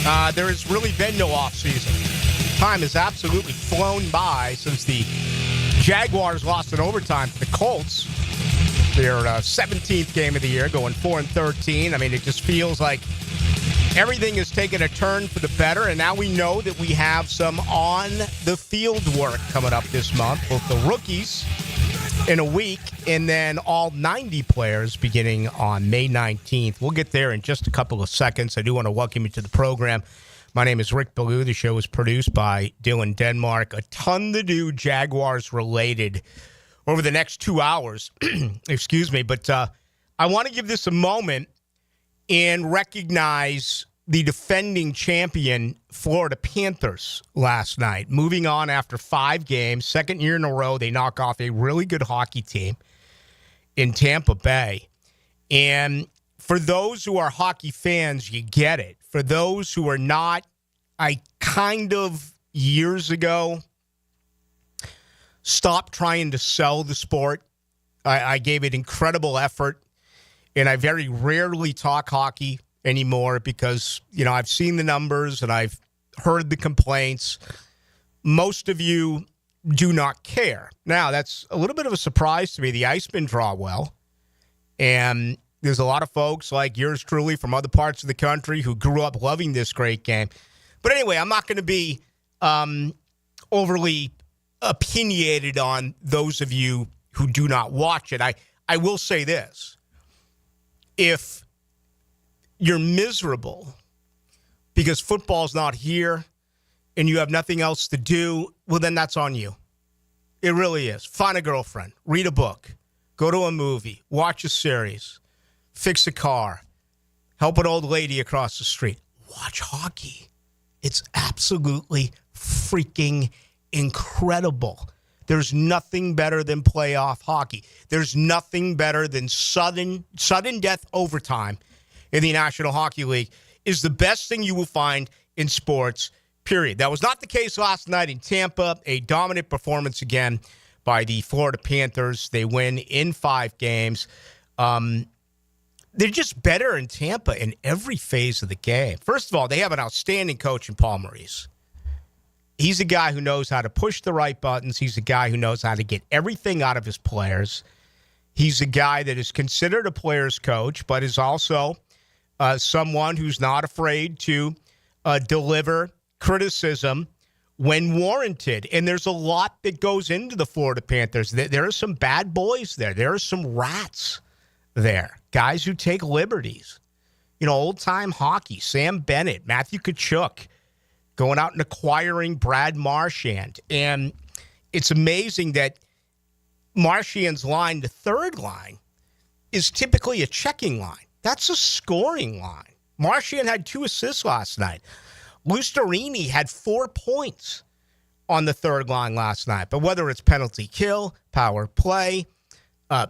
There has really been no offseason. Time has absolutely flown by since the Jaguars lost in overtime to the Colts. Their 17th game of the year, going 4-13. I mean, it just feels like everything has taken a turn for the better, and now we know that we have some on-the-field work coming up this month. Both the rookies in a week, and then all 90 players beginning on May 19th. We'll get there in just a couple of seconds. I do want to welcome you to the program. My name is Rick Ballou. The show is produced by Dylan Denmark. A ton to do Jaguars related over the next 2 hours. Excuse me. But I want to give this a moment and recognize the defending champion Florida Panthers last night. Moving on after 5 games, second year in a row, they knock off a really good hockey team in Tampa Bay. And for those who are hockey fans, you get it. For those who are not, I kind of years ago stopped trying to sell the sport. I gave it incredible effort, and I very rarely talk hockey anymore because, you know, I've seen the numbers and I've heard the complaints. Most of you do not care. Now, that's a little bit of a surprise to me. The Icemen draw well, and there's a lot of folks like yours truly from other parts of the country who grew up loving this great game. But anyway, I'm not going to be overly opinionated on those of you who do not watch it. I will say this. If you're miserable because football's not here and you have nothing else to do, well, then that's on you. It really is. Find a girlfriend. Read a book. Go to a movie. Watch a series. Fix a car. Help an old lady across the street. Watch hockey. It's absolutely freaking incredible. There's nothing better than playoff hockey. There's nothing better than sudden death overtime in the National Hockey League is the best thing you will find in sports, period. That was not the case last night in Tampa. A dominant performance again by the Florida Panthers. They win in 5 games. They're just better in Tampa in every phase of the game. First of all, they have an outstanding coach in Paul Maurice. He's a guy who knows how to push the right buttons. He's a guy who knows how to get everything out of his players. He's a guy that is considered a player's coach, but is also someone who's not afraid to deliver criticism when warranted. And there's a lot that goes into the Florida Panthers. There are some bad boys there. There are some rats there, guys who take liberties. You know, old-time hockey, Sam Bennett, Matthew Tkachuk, going out and acquiring Brad Marchand. And it's amazing that Marchand's line, the third line, is typically a checking line. That's a scoring line. Marchand had 2 assists last night. Lustarini had 4 points on the third line last night. But whether it's penalty kill, power play,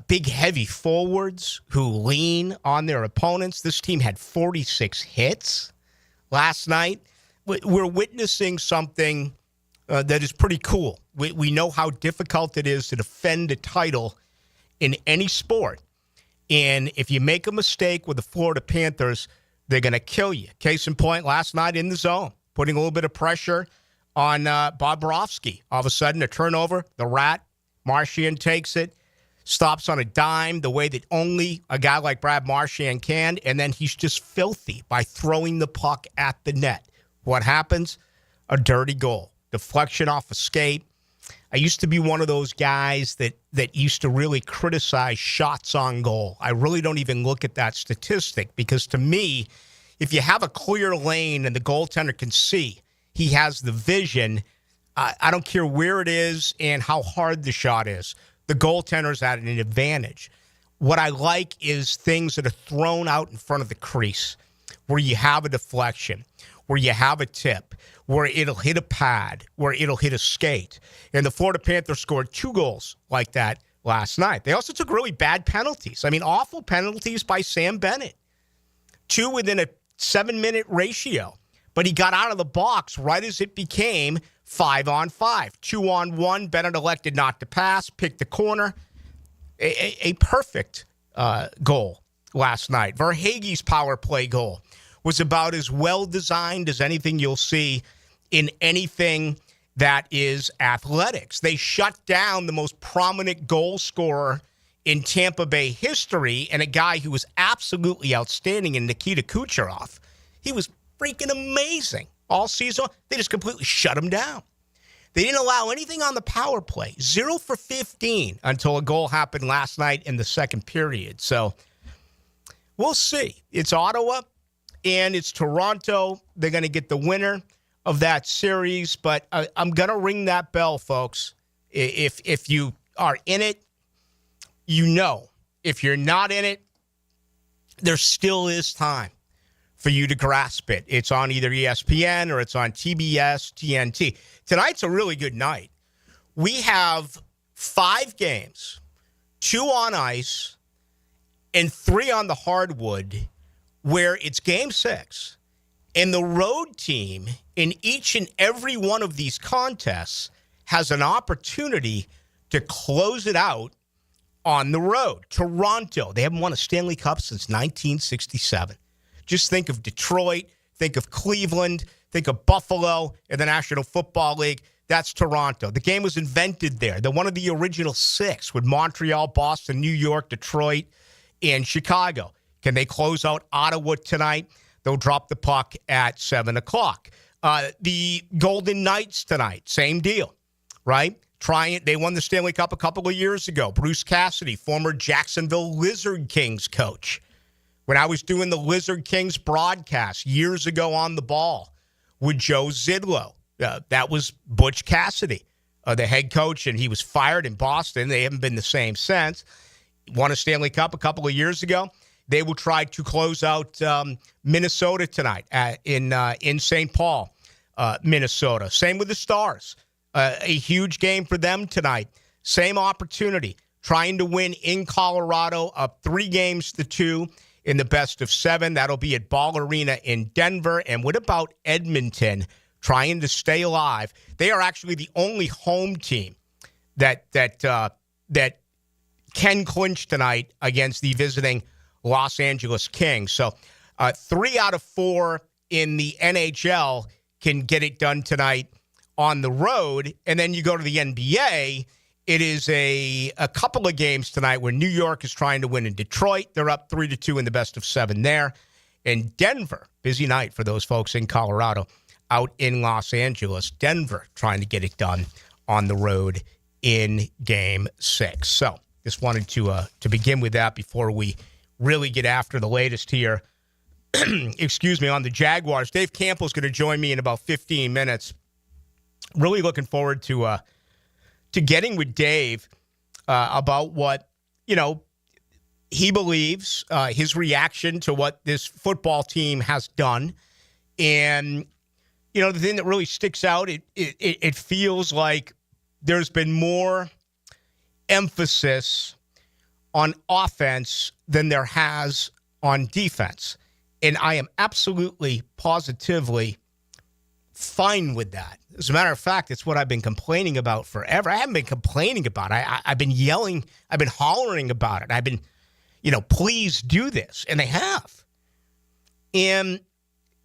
big heavy forwards who lean on their opponents, this team had 46 hits last night. We're witnessing something that is pretty cool. We know how difficult it is to defend a title in any sport. And if you make a mistake with the Florida Panthers, they're going to kill you. Case in point, last night in the zone, putting a little bit of pressure on Bobrovsky. All of a sudden, a turnover, the rat, Marchand takes it, stops on a dime the way that only a guy like Brad Marchand can, and then he's just filthy by throwing the puck at the net. What happens? A dirty goal. Deflection off a skate. I used to be one of those guys that used to really criticize shots on goal. I really don't even look at that statistic because to me, if you have a clear lane and the goaltender can see, he has the vision, I don't care where it is and how hard the shot is. The goaltender's at an advantage. What I like is things that are thrown out in front of the crease where you have a deflection, where you have a tip, where it'll hit a pad, where it'll hit a skate. And the Florida Panthers scored 2 goals like that last night. They also took really bad penalties. I mean, awful penalties by Sam Bennett. 2 within a 7-minute ratio. But he got out of the box right as it became 5-on-5. 2-on-1, Bennett elected not to pass, picked the corner. A perfect goal last night. Verhaeghe's power play goal was about as well designed as anything you'll see in anything that is athletics. They shut down the most prominent goal scorer in Tampa Bay history and a guy who was absolutely outstanding in Nikita Kucherov. He was freaking amazing all season. They just completely shut him down. They didn't allow anything on the power play. 0 for 15 until a goal happened last night in the second period. So we'll see. It's Ottawa and it's Toronto. They're going to get the winner of that series, but I'm going to ring that bell, folks. If you are in it, you know. If you're not in it, there still is time for you to grasp it. It's on either ESPN or it's on TBS, TNT. Tonight's a really good night. We have 5 games, 2 on ice and 3 on the hardwood, where it's Game 6. And the road team in each and every one of these contests has an opportunity to close it out on the road. Toronto, they haven't won a Stanley Cup since 1967. Just think of Detroit, think of Cleveland, think of Buffalo in the National Football League. That's Toronto. The game was invented there. They're one of the original 6 with Montreal, Boston, New York, Detroit, and Chicago. Can they close out Ottawa tonight? They'll drop the puck at 7 o'clock. The Golden Knights tonight, same deal, right? They won the Stanley Cup a couple of years ago. Bruce Cassidy, former Jacksonville Lizard Kings coach. When I was doing the Lizard Kings broadcast years ago on the ball with Joe Zidlow, that was Butch Cassidy, the head coach, and he was fired in Boston. They haven't been the same since. Won a Stanley Cup a couple of years ago. They will try to close out Minnesota tonight in St. Paul, Minnesota. Same with the Stars. A huge game for them tonight. Same opportunity. Trying to win in Colorado, up 3-2 in the best of 7. That'll be at Ball Arena in Denver. And what about Edmonton trying to stay alive? They are actually the only home team that can clinch tonight against the visiting Los Angeles Kings. So 3 out of 4 in the NHL can get it done tonight on the road. And then you go to the NBA. It is a couple of games tonight where New York is trying to win in Detroit. They're up 3-2 in the best of 7 there. And Denver, busy night for those folks in Colorado, out in Los Angeles. Denver trying to get it done on the road in Game 6. So just wanted to begin with that before we really get after the latest here, excuse me, on the Jaguars. Dave Campo is going to join me in about 15 minutes. Really looking forward to getting with Dave about what, he believes, his reaction to what this football team has done. And, the thing that really sticks out, it feels like there's been more emphasis on offense than there has on defense. And I am absolutely, positively fine with that. As a matter of fact, it's what I've been complaining about forever. I haven't been complaining about it. I've been yelling. I've been hollering about it. I've been, please do this. And they have. And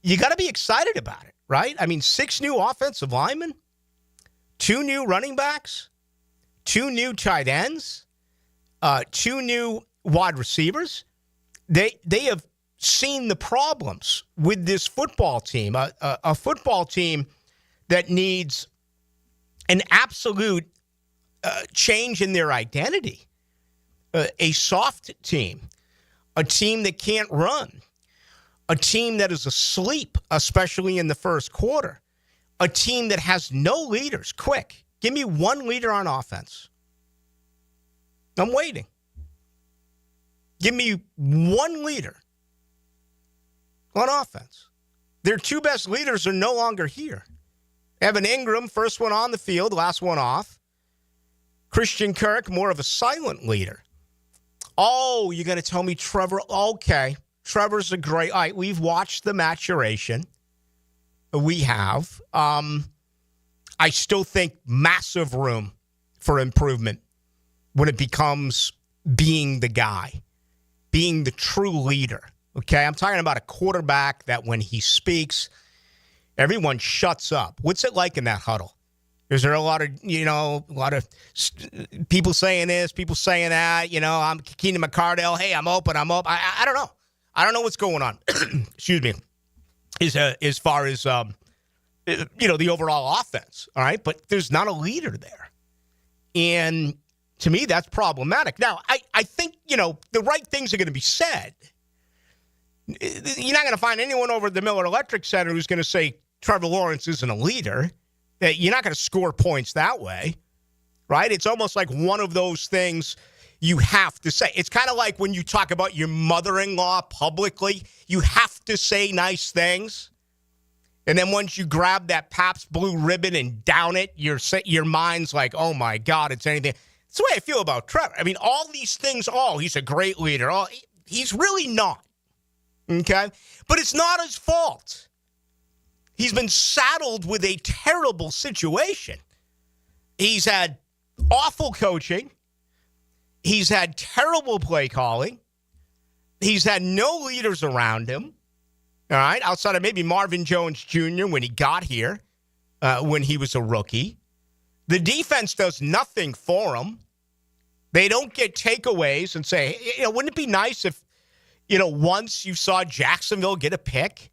you got to be excited about it, right? 6 new offensive linemen, 2 new running backs, 2 new tight ends, 2 new wide receivers. They have seen the problems with this football team, a football team that needs an absolute change in their identity, a soft team, a team that can't run, a team that is asleep, especially in the first quarter, a team that has no leaders. Quick, give me one leader on offense. I'm waiting. Give me one leader on offense. Their 2 best leaders are no longer here. Evan Ingram, first one on the field, last one off. Christian Kirk, more of a silent leader. Oh, you're going to tell me Trevor? Okay, Trevor's a great. All right, we've watched the maturation. We have. I still think massive room for improvement when it becomes being the guy, being the true leader okay? I'm talking about a quarterback that when he speaks, everyone shuts up. What's it like in that huddle? Is there a lot of people saying this, people saying that? I'm Keenan McCardell. Hey, I'm open. I don't know. I don't know what's going on. Excuse me. As far as the overall offense, all right? But there's not a leader there. And to me, that's problematic. Now, I think, the right things are going to be said. You're not going to find anyone over at the Miller Electric Center who's going to say Trevor Lawrence isn't a leader. You're not going to score points that way, right? It's almost like one of those things you have to say. It's kind of like when you talk about your mother-in-law publicly, you have to say nice things. And then once you grab that Pabst Blue Ribbon and down it, your mind's like, oh, my God, it's anything. That's the way I feel about Trevor. I mean, all these things, he's a great leader. He's really not, okay? But it's not his fault. He's been saddled with a terrible situation. He's had awful coaching. He's had terrible play calling. He's had no leaders around him, all right, outside of maybe Marvin Jones Jr. when he got here, when he was a rookie. The defense does nothing for him. They don't get takeaways and say, wouldn't it be nice if, once you saw Jacksonville get a pick,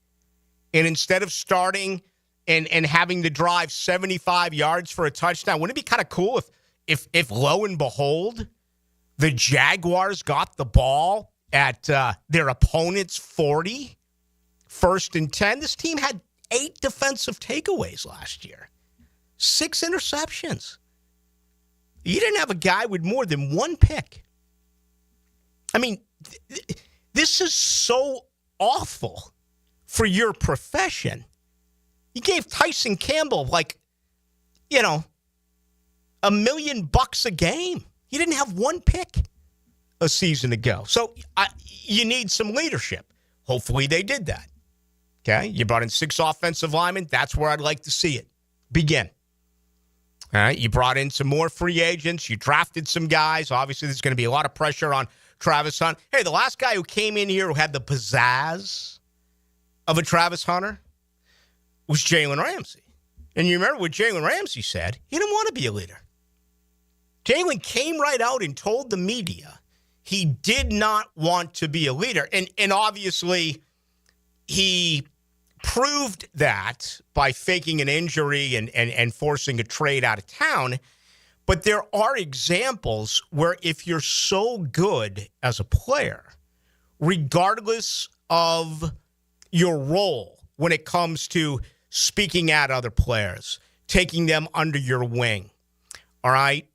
and instead of starting and having to drive 75 yards for a touchdown, wouldn't it be kind of cool if lo and behold, the Jaguars got the ball at their opponent's 40, 1st and 10? This team had 8 defensive takeaways last year, 6 interceptions. You didn't have a guy with more than 1 pick. I mean, this is so awful for your profession. You gave Tyson Campbell $1 million a game. He didn't have 1 pick a season ago. So you need some leadership. Hopefully they did that. Okay? You brought in 6 offensive linemen. That's where I'd like to see it begin. All right? You brought in some more free agents. You drafted some guys. Obviously, there's going to be a lot of pressure on Travis Hunter. Hey, the last guy who came in here who had the pizzazz of a Travis Hunter was Jalen Ramsey. And you remember what Jalen Ramsey said? He didn't want to be a leader. Jalen came right out and told the media he did not want to be a leader. And obviously, he proved that by faking an injury and forcing a trade out of town. But there are examples where if you're so good as a player, regardless of your role when it comes to speaking at other players, taking them under your wing, all right,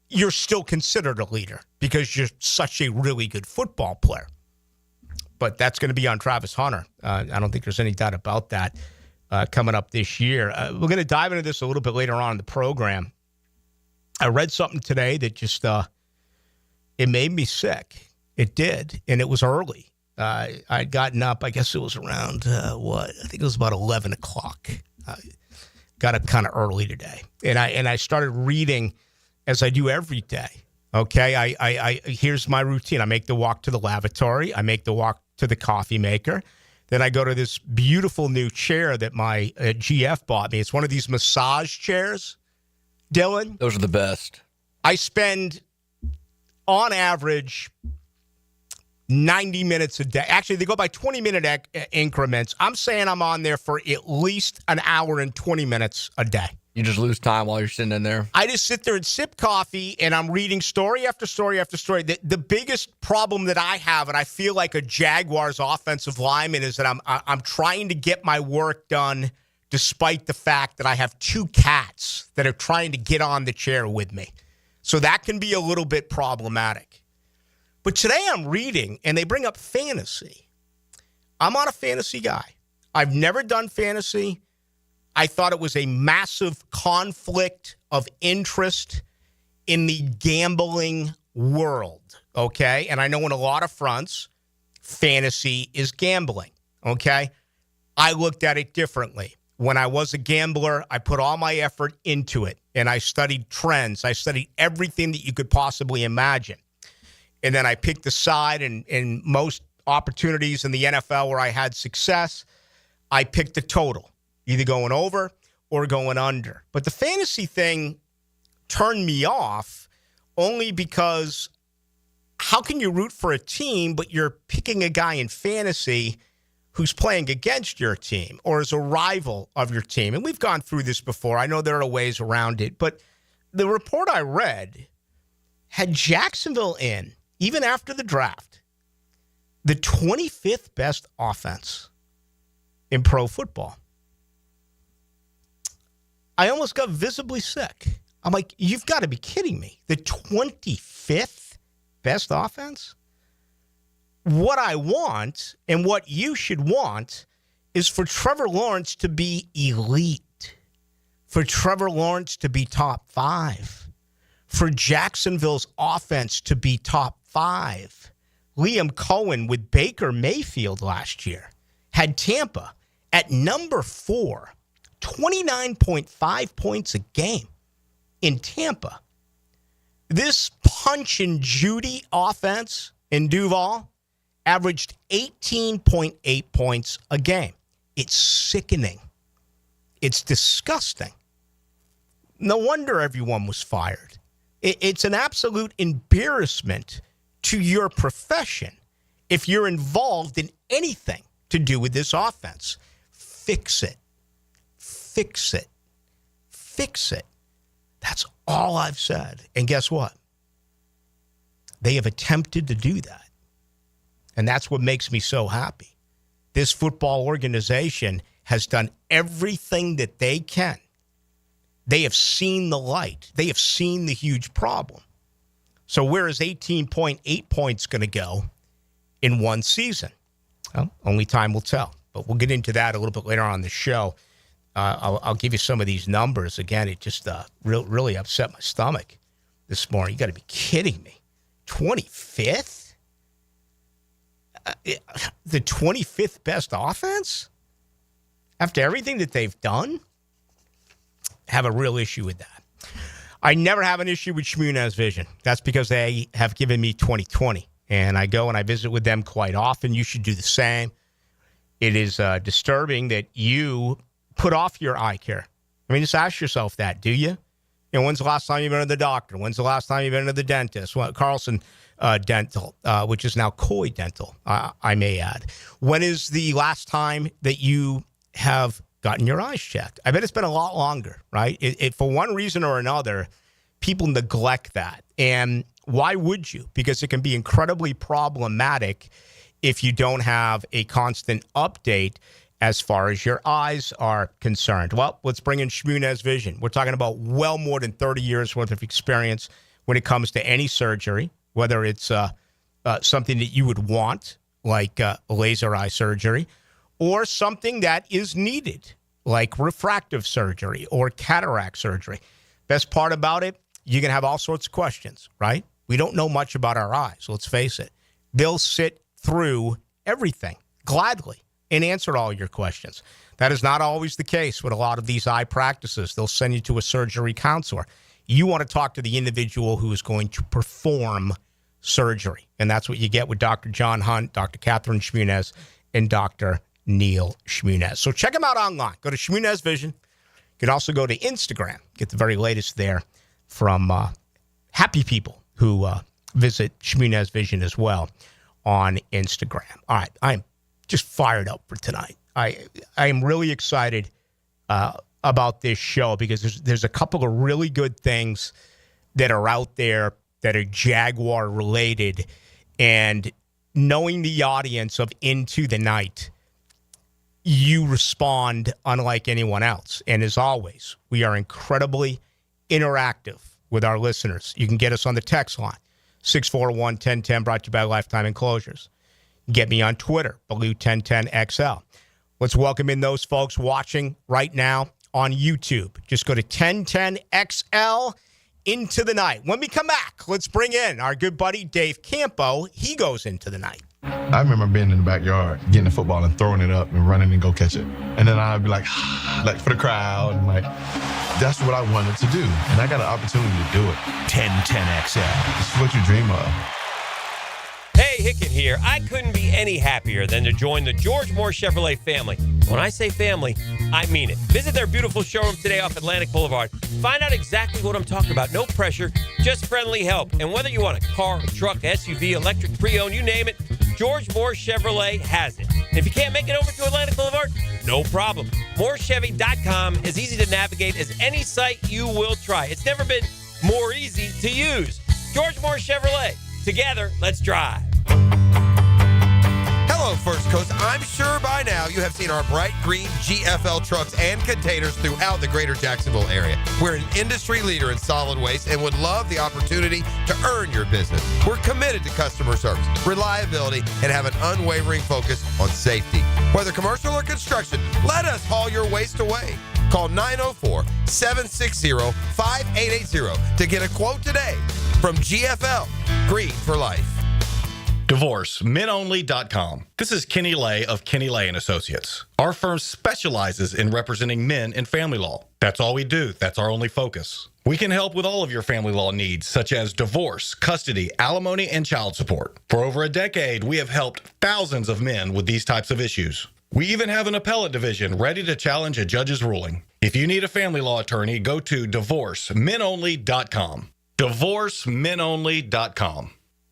you're still considered a leader because you're such a really good football player. But that's going to be on Travis Hunter. I don't think there's any doubt about that coming up this year. We're going to dive into this a little bit later on in the program. I read something today that just, it made me sick. It did, and it was early. I'd gotten up, I guess it was around, I think it was about 11 o'clock. Got up kind of early today. And I started reading as I do every day. Okay, I here's my routine. I make the walk to the lavatory. I make the walk to the coffee maker. Then I go to this beautiful new chair that my GF bought me. It's one of these massage chairs, Dylan. Those are the best. I spend, on average, 90 minutes a day. Actually, they go by 20-minute increments. I'm saying I'm on there for at least an hour and 20 minutes a day. You just lose time while you're sitting in there? I just sit there and sip coffee, and I'm reading story after story after story. The biggest problem that I have, and I feel like a Jaguars offensive lineman, is that I'm trying to get my work done despite the fact that I have 2 cats that are trying to get on the chair with me. So that can be a little bit problematic. But today I'm reading, and they bring up fantasy. I'm not a fantasy guy. I've never done fantasy. I thought it was a massive conflict of interest in the gambling world, okay? And I know in a lot of fronts, fantasy is gambling, okay? I looked at it differently. When I was a gambler, I put all my effort into it, and I studied trends. I studied everything that you could possibly imagine. And then I picked a side, and most opportunities in the NFL where I had success, I picked the total, either going over or going under. But the fantasy thing turned me off only because how can you root for a team, but you're picking a guy in fantasy who's playing against your team or is a rival of your team? And we've gone through this before. I know there are ways around it, but the report I read had Jacksonville in, even after the draft, the 25th best offense in pro football. I almost got visibly sick. I'm like, you've got to be kidding me. The 25th best offense? What I want and what you should want is for Trevor Lawrence to be elite, for Trevor Lawrence to be top 5, for Jacksonville's offense to be top 5. Liam Cohen with Baker Mayfield last year had Tampa at number 4, 29.5 points a game in Tampa. This Punch and Judy offense in Duval averaged 18.8 points a game. It's sickening. It's disgusting. No wonder everyone was fired. It's an absolute embarrassment to your profession if you're involved in anything to do with this offense. Fix it. Fix it. Fix it. That's all I've said. And guess what? They have attempted to do that. And that's what makes me so happy. This football organization has done everything that they can. They have seen the light. They have seen the huge problem. So where is 18.8 points going to go in one season? Well, only time will tell. But we'll get into that a little bit later on in the show. I'll give you some of these numbers. Again, it just really upset my stomach this morning. You got to be kidding me. 25th? The 25th best offense? After everything that they've done? Have a real issue with that. I never have an issue with Shmunez Vision. That's because they have given me 20/20. And I go and I visit with them quite often. You should do the same. It is disturbing that you put off your eye care. I mean, just ask yourself that, do you? You know, when's the last time you've been to the doctor? When's the last time you've been to the dentist? Well, Carlson Dental, which is now Coy Dental, I may add. When is the last time that you have gotten your eyes checked? I bet it's been a lot longer, right? It for one reason or another, people neglect that. And why would you? Because it can be incredibly problematic if you don't have a constant update as far as your eyes are concerned. Well, let's bring in Shmunez Vision. We're talking about well more than 30 years worth of experience when it comes to any surgery, whether it's something that you would want, like laser eye surgery, or something that is needed, like refractive surgery or cataract surgery. Best part about it, you can have all sorts of questions, right? We don't know much about our eyes, let's face it. They'll sit through everything gladly and answer all your questions. That is not always the case with a lot of these eye practices. They'll send you to a surgery counselor. You want to talk to the individual who is going to perform surgery. And that's what you get with Dr. John Hunt, Dr. Catherine Shmunez, and Dr. Neil Shmunez. So check them out online. Go to Shmunez Vision. You can also go to Instagram. Get the very latest there from happy people who visit Shmunez Vision as well on Instagram. All right, I'm just fired up for tonight. I am really excited about this show because there's a couple of really good things that are out there that are Jaguar related, and knowing the audience of Into the Night, you respond unlike anyone else. And as always, we are incredibly interactive with our listeners. You can get us on the text line, 641-1010, brought to you by Lifetime Enclosures. Get me on Twitter, Ballou1010XL. Let's welcome in those folks watching right now on YouTube. Just go to 1010XL Into the Night. When we come back, let's bring in our good buddy Dave Campo. He goes into the night. I remember being in the backyard, getting the football and throwing it up and running and go catch it. And then I'd be like for the crowd, and that's what I wanted to do. And I got an opportunity to do it. 1010XL. This is what you dream of. Hey, Hicken here. I couldn't be any happier than to join the George Moore Chevrolet family. When I say family, I mean it. Visit their beautiful showroom today off Atlantic Boulevard. Find out exactly what I'm talking about. No pressure, just friendly help. And whether you want a car, a truck, SUV, electric, pre-owned, you name it, George Moore Chevrolet has it. And if you can't make it over to Atlantic Boulevard, no problem. MooreChevy.com is easy to navigate as any site you will try. It's never been more easy to use. George Moore Chevrolet. Together, let's drive. Hello, First Coast. I'm sure by now you have seen our bright green GFL trucks and containers throughout the greater Jacksonville area. We're an industry leader in solid waste and would love the opportunity to earn your business. We're committed to customer service, reliability, and have an unwavering focus on safety. Whether commercial or construction, let us haul your waste away. Call 904-760-5880 to get a quote today from GFL, Green for Life. DivorceMenOnly.com. This is Kenny Lay of Kenny Lay & Associates. Our firm specializes in representing men in family law. That's all we do. That's our only focus. We can help with all of your family law needs, such as divorce, custody, alimony, and child support. For over a decade, we have helped thousands of men with these types of issues. We even have an appellate division ready to challenge a judge's ruling. If you need a family law attorney, go to DivorceMenOnly.com. DivorceMenOnly.com.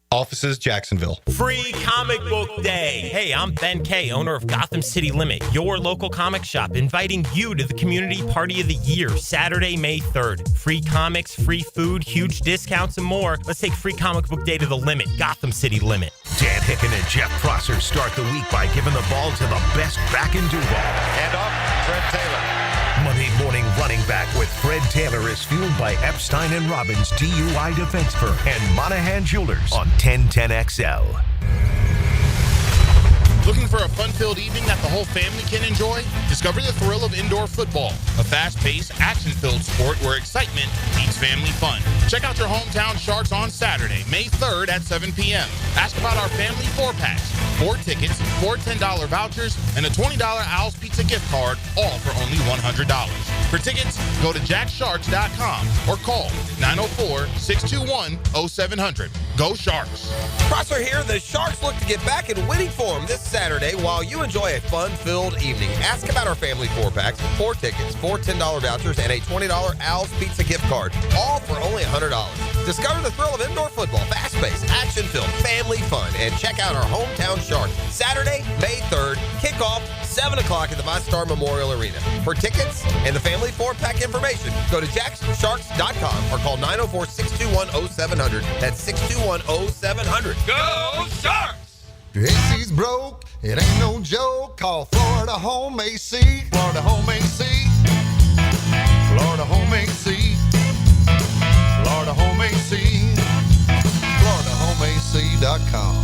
Offices, Jacksonville. Free Comic Book Day. Hey, I'm Ben Kay, owner of Gotham City Limit, your local comic shop, inviting you to the Community Party of the Year, Saturday, May 3rd. Free comics, free food, huge discounts, and more. Let's take Free Comic Book Day to the limit. Gotham City Limit. Dan Hicken and Jeff Prosser start the week by giving the ball to the best back in Duval. And off, Fred Taylor. Monday morning running back with Fred Taylor is fueled by Epstein and Robbins DUI Defense Firm and Monahan Jewelers on 1010XL. Looking for a fun-filled evening that the whole family can enjoy? Discover the thrill of indoor football, a fast-paced, action-filled sport where excitement meets family fun. Check out your hometown Sharks on Saturday, May 3rd at 7 p.m. Ask about our family 4-packs, 4 tickets, 4 $10 vouchers, and a $20 Owl's Pizza gift card, all for only $100. For tickets, go to jacksharks.com or call 904-621-0700. Go Sharks! Prosser here. The Sharks look to get back in winning form this Saturday while you enjoy a fun-filled evening. Ask about our family 4-packs, 4 tickets, 4 $10 vouchers, and a $20 Owl's Pizza gift card, all for only $100. Discover the thrill of indoor football, fast-paced, action-filled, family fun, and check out our hometown Sharks. Saturday, May 3rd, kickoff 7 o'clock at the MyStar Memorial Arena. For tickets and the family 4-pack information, go to jacksharks.com or call 904-621-0700. That's 621-0700. Go Sharks! AC's broke, it ain't no joke. Call Florida Home AC. Florida Home AC. Florida Home AC. Florida Home AC. FloridaHomeAC.com.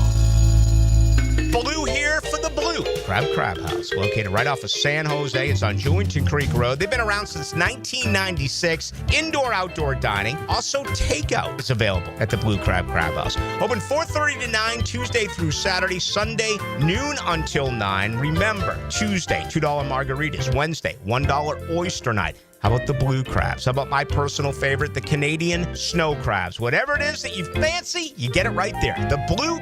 Ballou here for the Blue Crab House, located right off of San Jose. It's on Jewington Creek Road. They've been around since 1996. Indoor-outdoor dining. Also, takeout is available at the Blue Crab House. Open 4:30 to 9, Tuesday through Saturday. Sunday, noon until 9. Remember, Tuesday, $2 margaritas. Wednesday, $1 oyster night. How about the blue crabs? How about my personal favorite, the Canadian snow crabs? Whatever it is that you fancy, you get it right there. The Blue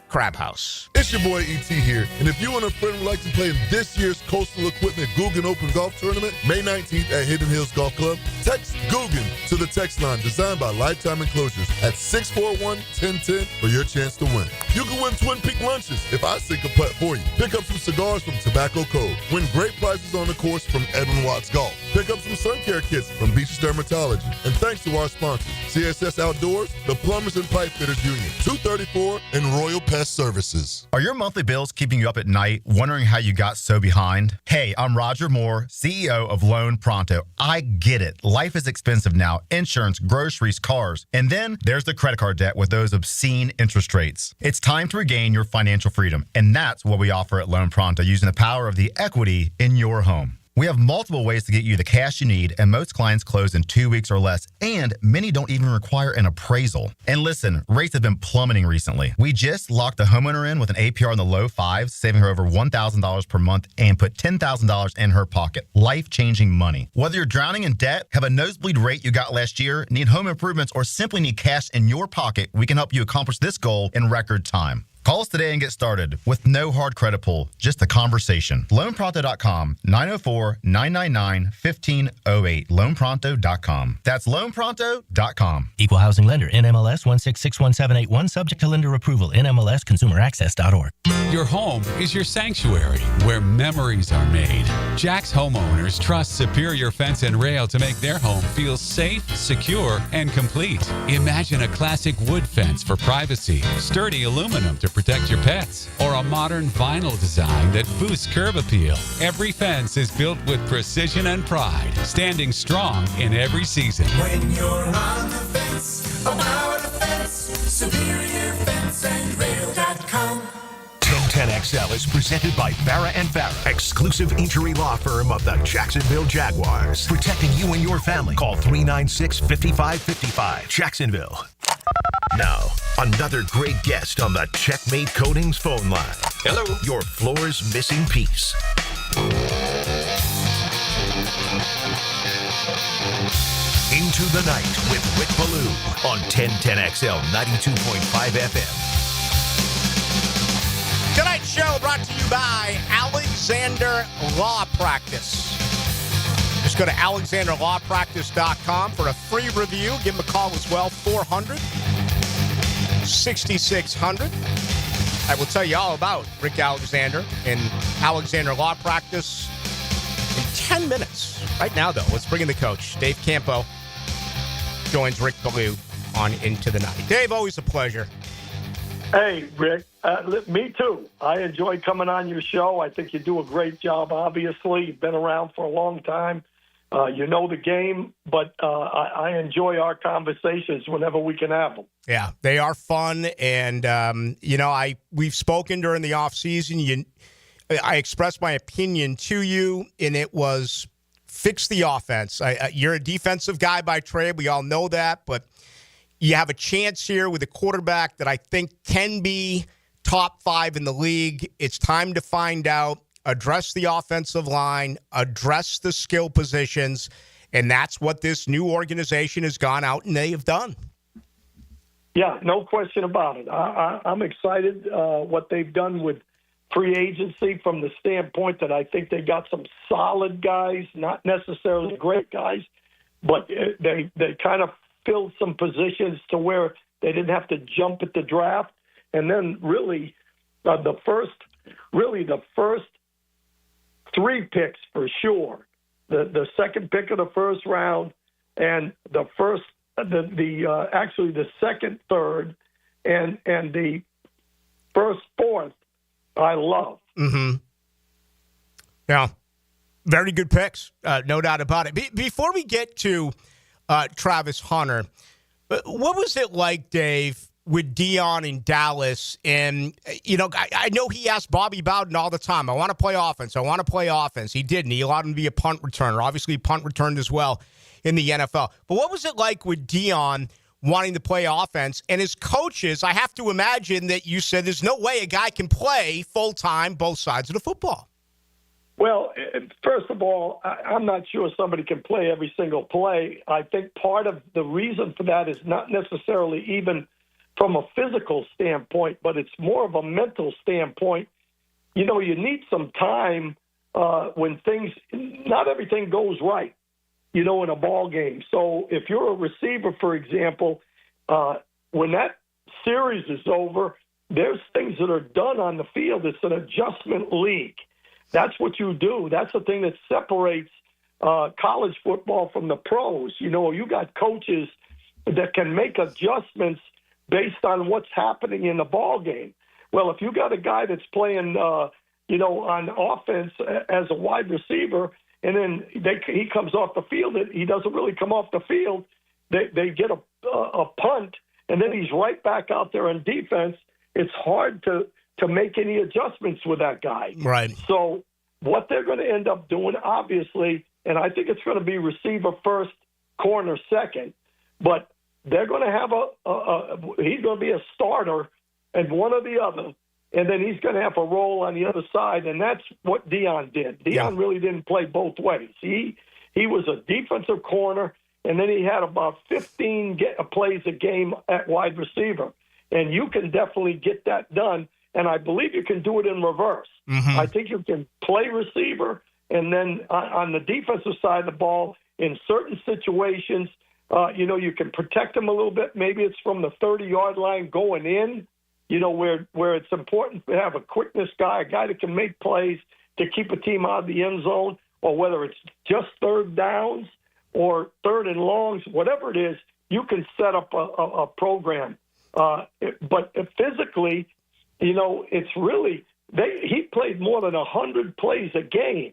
Crab House. It's your boy E.T. here, and if you and a friend would like to play in this year's Coastal Equipment Guggen Open Golf Tournament, May 19th at Hidden Hills Golf Club, text Guggen to the text line designed by Lifetime Enclosures at 641-1010 for your chance to win. You can win Twin Peak lunches if I sink a putt for you. Pick up some cigars from Tobacco Cove. Win great prizes on the course from Edwin Watts Golf. Pick up some sun care kits from Beach's Dermatology. And thanks to our sponsors, CSS Outdoors, the Plumbers and Pipe Fitters Union, 234, and Royal Pest Services. Are your monthly bills keeping you up at night, wondering how you got so behind? Hey, I'm Roger Moore, CEO of Loan Pronto. I get it. Life is expensive now. Insurance, groceries, cars. And then there's the credit card debt with those obscene interest rates. It's time to regain your financial freedom. And that's what we offer at Loan Pronto, using the power of the equity in your home. We have multiple ways to get you the cash you need, and most clients close in 2 weeks or less, and many don't even require an appraisal. And listen, rates have been plummeting recently. We just locked a homeowner in with an APR in the low fives, saving her over $1,000 per month, and put $10,000 in her pocket. Life-changing money. Whether you're drowning in debt, have a nosebleed rate you got last year, need home improvements, or simply need cash in your pocket, we can help you accomplish this goal in record time. Call us today and get started with no hard credit pull, just a conversation. LoanPronto.com, 904-999-1508. LoanPronto.com. That's LoanPronto.com. Equal housing lender, NMLS 1661781, subject to lender approval, NMLSconsumeraccess.org. Your home is your sanctuary where memories are made. Jack's homeowners trust Superior Fence and Rail to make their home feel safe, secure, and complete. Imagine a classic wood fence for privacy, sturdy aluminum to protect your pets, or a modern vinyl design that boosts curb appeal. Every fence is built with precision and pride, standing strong in every season. When you're on the fence, about the fence, SuperiorFenceandRail.com. 1010XL is presented by Farrah & Farrah, exclusive injury law firm of the Jacksonville Jaguars. Protecting you and your family. Call 396-5555. Jacksonville. Now, another great guest on the Checkmate Coatings phone line. Hello. Your floor's missing piece. Into the Night with Rick Ballou on 1010XL 92.5 FM. Tonight's show brought to you by Alexander Law Practice. Just go to alexanderlawpractice.com for a free review. Give them a call as well, 400-6600. I will tell you all about Rick Alexander and Alexander Law Practice in 10 minutes. Right now, though, let's bring in the coach. Dave Campo joins Rick Ballou on Into the Night. Dave, always a pleasure. Hey, Rick. Me too. I enjoy coming on your show. I think you do a great job, obviously. You've been around for a long time. You know the game, but I enjoy our conversations whenever we can have them. Yeah, they are fun. And, we've spoken during the offseason. I expressed my opinion to you, and it was fix the offense. You're a defensive guy by trade. We all know that, but you have a chance here with a quarterback that I think can be top 5 in the league. It's time to find out. Address the offensive line, address the skill positions, and that's what this new organization has gone out and they have done. Yeah, no question about it. I'm excited what they've done with free agency from the standpoint that I think they got some solid guys, not necessarily great guys, but they kind of filled some positions to where they didn't have to jump at the draft. And then really the first 3 picks for sure. The second pick of the first round and the second, third, and the first, fourth, I love. Mm-hmm. Yeah. Very good picks. No doubt about it. Before we get to Travis Hunter, what was it like, Dave, with Dion in Dallas? And, I know he asked Bobby Bowden all the time, I want to play offense. I want to play offense. He didn't. He allowed him to be a punt returner. Obviously, punt returned as well in the NFL. But what was it like with Dion wanting to play offense? And his coaches, I have to imagine that you said there's no way a guy can play full-time both sides of the football. Well, first of all, I'm not sure somebody can play every single play. I think part of the reason for that is not necessarily even from a physical standpoint, but it's more of a mental standpoint. You need some time when not everything goes right, in a ball game. So if you're a receiver, for example, when that series is over, there's things that are done on the field. It's an adjustment league. That's what you do. That's the thing that separates college football from the pros. You got coaches that can make adjustments based on what's happening in the ball game. Well, if you got a guy that's playing, on offense as a wide receiver, and then he comes off the field, he doesn't really come off the field. They get a punt, and then he's right back out there on defense. It's hard to make any adjustments with that guy. Right. So what they're going to end up doing, obviously, and I think it's going to be receiver first, corner second, but they're going to have he's going to be a starter and one or the other, and then he's going to have a role on the other side, and that's what Dion did. Dion really didn't play both ways. He was a defensive corner, and then he had about 15 plays a game at wide receiver. and you can definitely get that done. And I believe you can do it in reverse. Mm-hmm. I think you can play receiver, and then on the defensive side of the ball, in certain situations, you can protect them a little bit. Maybe it's from the 30-yard line going in, where it's important to have a quickness guy, a guy that can make plays to keep a team out of the end zone, or whether it's just third downs or third and longs, whatever it is, you can set up a program. But physically, it's really he played more than 100 plays a game.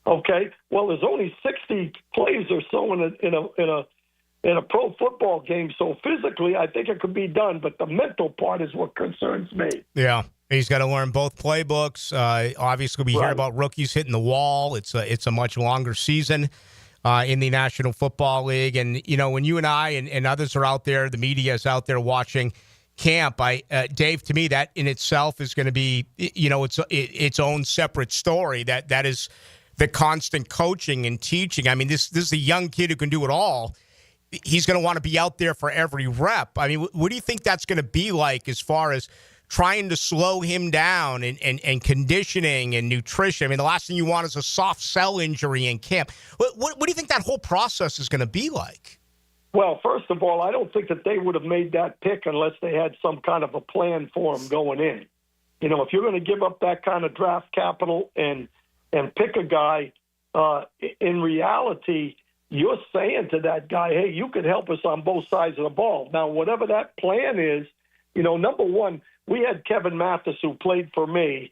Okay, well, there's only 60 plays or so in a pro football game. So physically, I think it could be done, but the mental part is what concerns me. Yeah, he's got to learn both playbooks. Obviously, we hear about rookies hitting the wall. It's a much longer season in the National Football League, and when you and I and others are out there, the media is out there watching camp. Dave, to me, that in itself is going to be its own separate story. That is the constant coaching and teaching. I mean, this is a young kid who can do it all. He's going to want to be out there for every rep. I mean, what do you think that's going to be like as far as trying to slow him down and conditioning and nutrition? I mean, the last thing you want is a soft cell injury in camp. What do you think that whole process is going to be like? Well, first of all, I don't think that they would have made that pick unless they had some kind of a plan for him going in. If you're going to give up that kind of draft capital and pick a guy, in reality, you're saying to that guy, hey, you can help us on both sides of the ball. Now, whatever that plan is, number one, we had Kevin Mathis, who played for me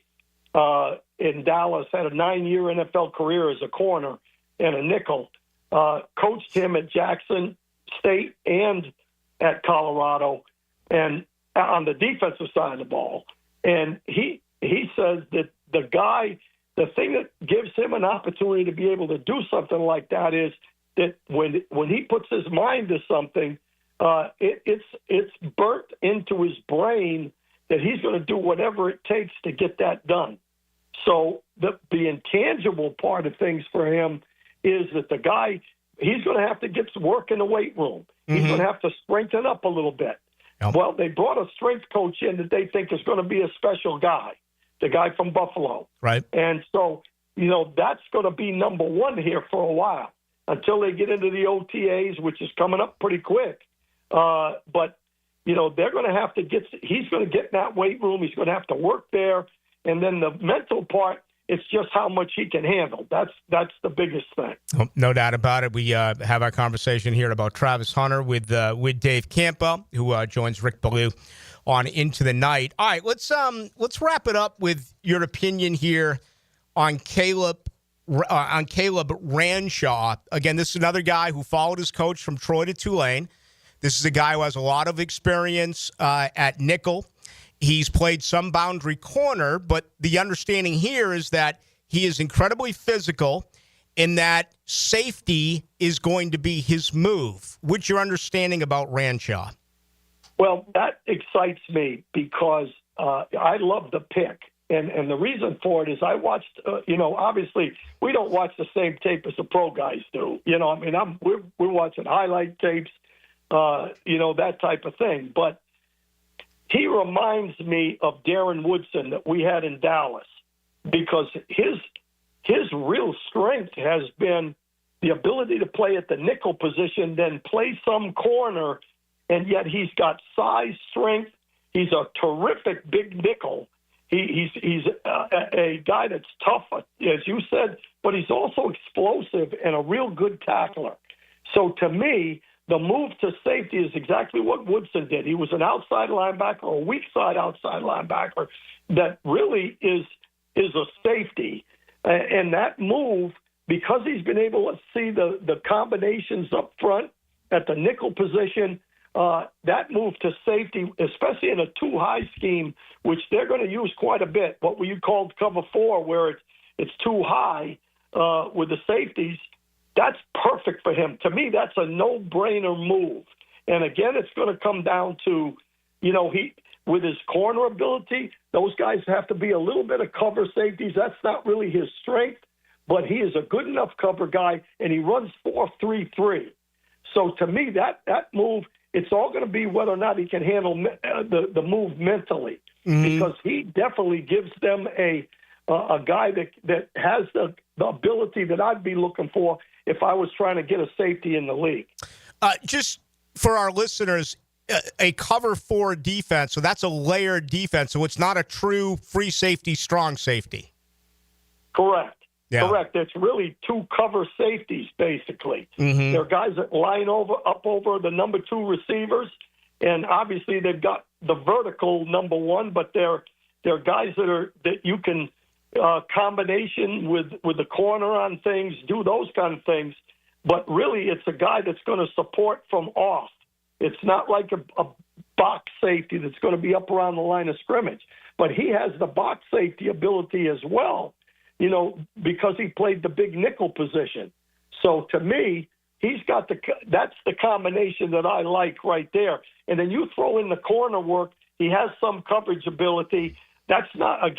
in Dallas, had a 9-year NFL career as a corner and a nickel, coached him at Jackson State and at Colorado, and on the defensive side of the ball. And he says that the thing that gives him an opportunity to be able to do something like that is that when he puts his mind to something, it's burnt into his brain that he's going to do whatever it takes to get that done. So the intangible part of things for him is that the guy, he's going to have to get to work in the weight room. He's going to have to strengthen up a little bit. Yep. Well, they brought a strength coach in that they think is going to be a special guy, the guy from Buffalo. Right. And so, that's going to be number one here for a while until they get into the OTAs, which is coming up pretty quick. But, they're going to have to he's going to get in that weight room. He's going to have to work there. And then the mental part, it's just how much he can handle. That's the biggest thing. Oh, no doubt about it. We have our conversation here about Travis Hunter with Dave Campo, who joins Rick Ballou on Into the Night. All right, let's wrap it up with your opinion here on Caleb Ranshaw. Again, this is another guy who followed his coach from Troy to Tulane. This is a guy who has a lot of experience at nickel. He's played some boundary corner, but the understanding here is that he is incredibly physical and that safety is going to be his move. What's your understanding about Ranshaw? Well, that excites me because I love the pick. And the reason for it is I watched, obviously we don't watch the same tape as the pro guys do. We're watching highlight tapes, that type of thing. But he reminds me of Darren Woodson that we had in Dallas because his real strength has been the ability to play at the nickel position, then play some corner, and yet he's got size, strength. He's a terrific big nickel. He's a guy that's tough, as you said, but he's also explosive and a real good tackler. So to me, the move to safety is exactly what Woodson did. He was an outside linebacker, a weak side outside linebacker that really is a safety. And that move, because he's been able to see the combinations up front at the nickel position, that move to safety, especially in a too-high scheme, which they're going to use quite a bit, what you called cover 4, where it's too high with the safeties, that's perfect for him. To me, that's a no-brainer move. And again, it's going to come down to, he with his corner ability, those guys have to be a little bit of cover safeties. That's not really his strength, but he is a good enough cover guy, and he runs 4.33. So to me, that move it's all going to be whether or not he can handle the move mentally, because he definitely gives them a guy that has the ability that I'd be looking for if I was trying to get a safety in the league. Just for our listeners, a cover 4 defense, so that's a layered defense, so it's not a true free safety, strong safety. Correct. Yeah. Correct. It's really 2 cover safeties, basically. They're guys that line up over the number 2 receivers, and obviously they've got the vertical number 1, but they're guys that you can combination with the corner on things, do those kind of things. But really, it's a guy that's going to support from off. It's not like a box safety that's going to be up around the line of scrimmage. But he has the box safety ability as well, because he played the big nickel position. So to me, that's the combination that I like right there. And then you throw in the corner work. He has some coverage ability. That's not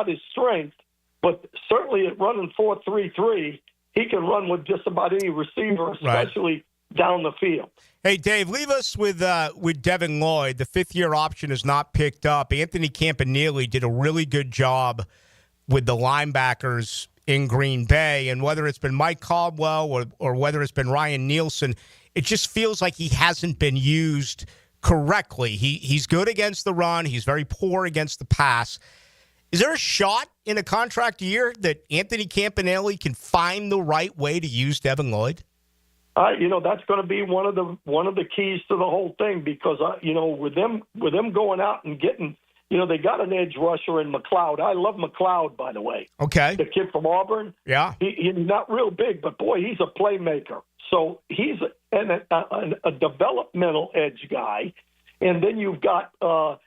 his strength, but certainly at running 4-3-3, he can run with just about any receiver, especially down the field. Hey, Dave, leave us with Devin Lloyd. The 5th-year option is not picked up. Anthony Campanile did a really good job with the linebackers in Green Bay, and whether it's been Mike Caldwell or whether it's been Ryan Nielsen, it just feels like he hasn't been used correctly. He's good against the run. He's very poor against the pass. Is there a shot in a contract year that Anthony Campanile can find the right way to use Devin Lloyd? That's going to be one of the keys to the whole thing, because with them going out and getting, they got an edge rusher in McLeod. I love McLeod, by the way. Okay, the kid from Auburn. Yeah, he's not real big, but boy, he's a playmaker. So he's a developmental edge guy, and then you've got the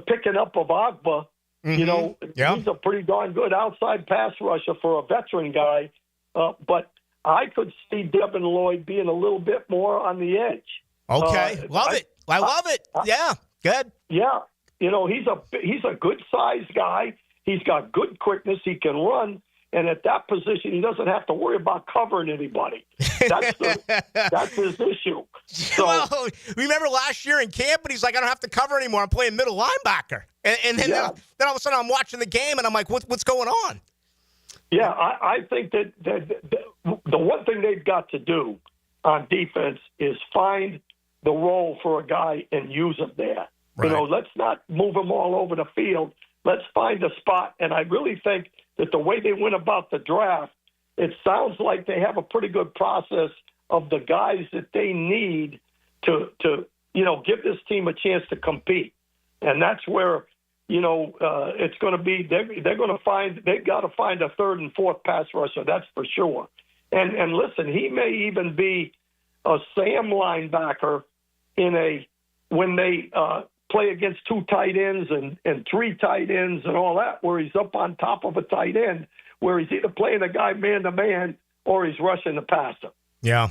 picking up of Agba. He's a pretty darn good outside pass rusher for a veteran guy, but I could see Devin Lloyd being a little bit more on the edge. Okay, love it. I love it. Yeah, good. Yeah, he's a good sized guy. He's got good quickness. He can run. And at that position, he doesn't have to worry about covering anybody. That's his issue. So, well, remember last year in camp, and he's like, I don't have to cover anymore. I'm playing middle linebacker. And then all of a sudden I'm watching the game, and I'm like, what's going on? Yeah, I think that the one thing they've got to do on defense is find the role for a guy and use him there. Right. Let's not move him all over the field. Let's find a spot. And I really think that the way they went about the draft, it sounds like they have a pretty good process of the guys that they need to give this team a chance to compete. And that's where, it's going to be, they've got to find a 3rd and 4th pass rusher. That's for sure. And listen, he may even be a Sam linebacker when they play against 2 tight ends and 3 tight ends and all that, where he's up on top of a tight end, where he's either playing a guy man-to-man or he's rushing the passer. Yeah.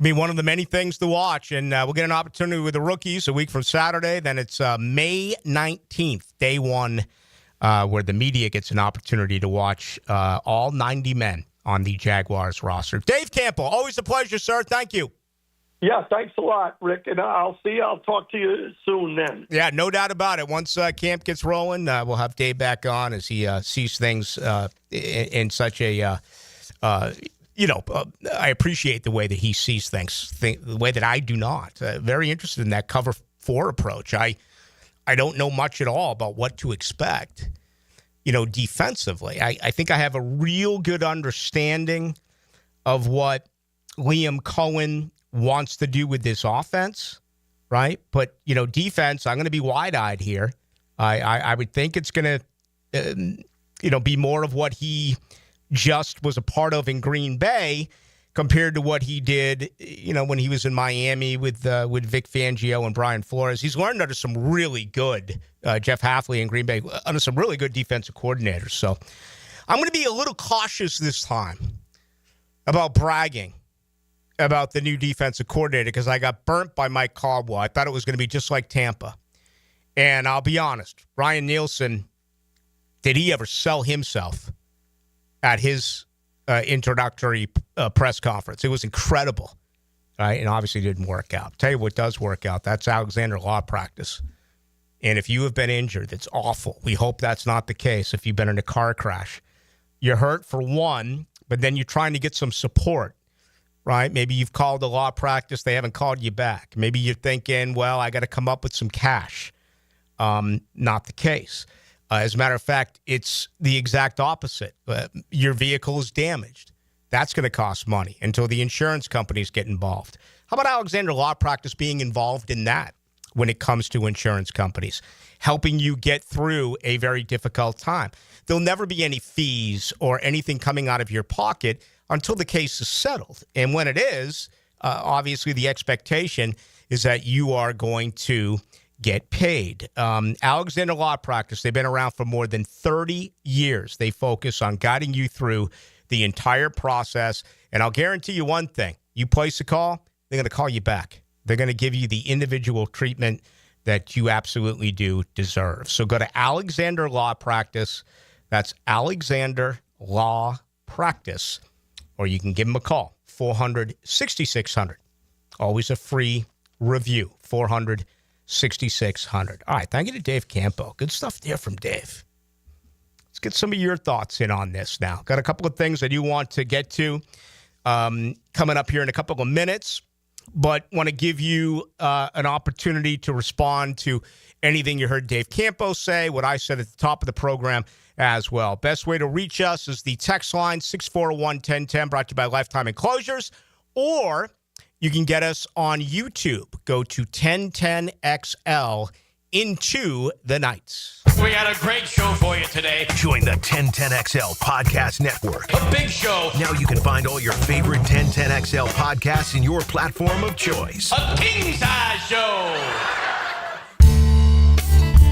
Be one of the many things to watch, and we'll get an opportunity with the rookies a week from Saturday. Then it's May 19th, day 1, where the media gets an opportunity to watch all 90 men on the Jaguars roster. Dave Campo, always a pleasure, sir. Thank you. Yeah, thanks a lot, Rick, and I'll talk to you soon then. Yeah, no doubt about it. Once camp gets rolling, we'll have Dave back on as he sees things in such a I appreciate the way that he sees things, the way that I do not. Very interested in that cover 4 approach. I don't know much at all about what to expect, defensively. I think I have a real good understanding of what Liam Cohen wants to do with this offense, right? But, defense, I'm going to be wide-eyed here. I would think it's going to, be more of what he just was a part of in Green Bay compared to what he did, when he was in Miami with Vic Fangio and Brian Flores. He's learned under some really good, Jeff Hafley in Green Bay, under some really good defensive coordinators. So I'm going to be a little cautious this time about bragging about the new defensive coordinator because I got burnt by Mike Caldwell. I thought it was going to be just like Tampa. And I'll be honest, Ryan Nielsen, did he ever sell himself at his introductory press conference? It was incredible. right? And obviously didn't work out. Tell you what does work out. That's Alexander Law Practice. And if you have been injured, it's awful. We hope that's not the case. If you've been in a car crash, you're hurt for one, but then you're trying to get some support, right? Maybe you've called the law practice. They haven't called you back. Maybe you're thinking, well, I got to come up with some cash. Not the case. As a matter of fact, it's the exact opposite. Your vehicle is damaged. That's going to cost money until the insurance companies get involved. How about Alexander Law Practice being involved in that when it comes to insurance companies, helping you get through a very difficult time? There'll never be any fees or anything coming out of your pocket until the case is settled. And when it is, obviously the expectation is that you are going to get paid. Alexander Law Practice, they've been around for more than 30 years. They focus on guiding you through the entire process. And I'll guarantee you one thing. You place a call, they're going to call you back. They're going to give you the individual treatment that you absolutely do deserve. So go to Alexander Law Practice. That's Alexander Law Practice. Or you can give them a call, 400-6600. Always a free review, 400-6600. All right, thank you to Dave Campo. Good stuff there from Dave. Let's get some of your thoughts in on this now. Got a couple of things I do want to get to coming up here in a couple of minutes, but want to give you an opportunity to respond to anything you heard Dave Campo say, what I said at the top of the program as well. Best way to reach us is the text line, 641-1010, brought to you by Lifetime Enclosures, or you can get us on YouTube. Go to 1010XL into the nights. We got a great show for you today. Join the 1010XL Podcast Network. A big show. Now you can find all your favorite 1010XL podcasts in your platform of choice. A king-size show.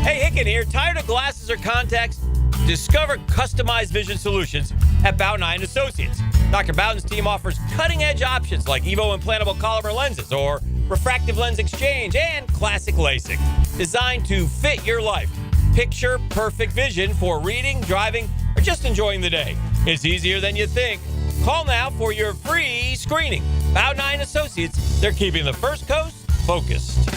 Hey, Hicken here. Tired of glasses or contacts? Discover customized vision solutions at Bowden Eye & Associates. Dr. Bowden's team offers cutting-edge options like EVO implantable Collamer lenses or refractive lens exchange and classic LASIK, designed to fit your life. Picture perfect vision for reading, driving, or just enjoying the day. It's easier than you think. Call now for your free screening. Bowden Eye & Associates, they're keeping the First Coast focused.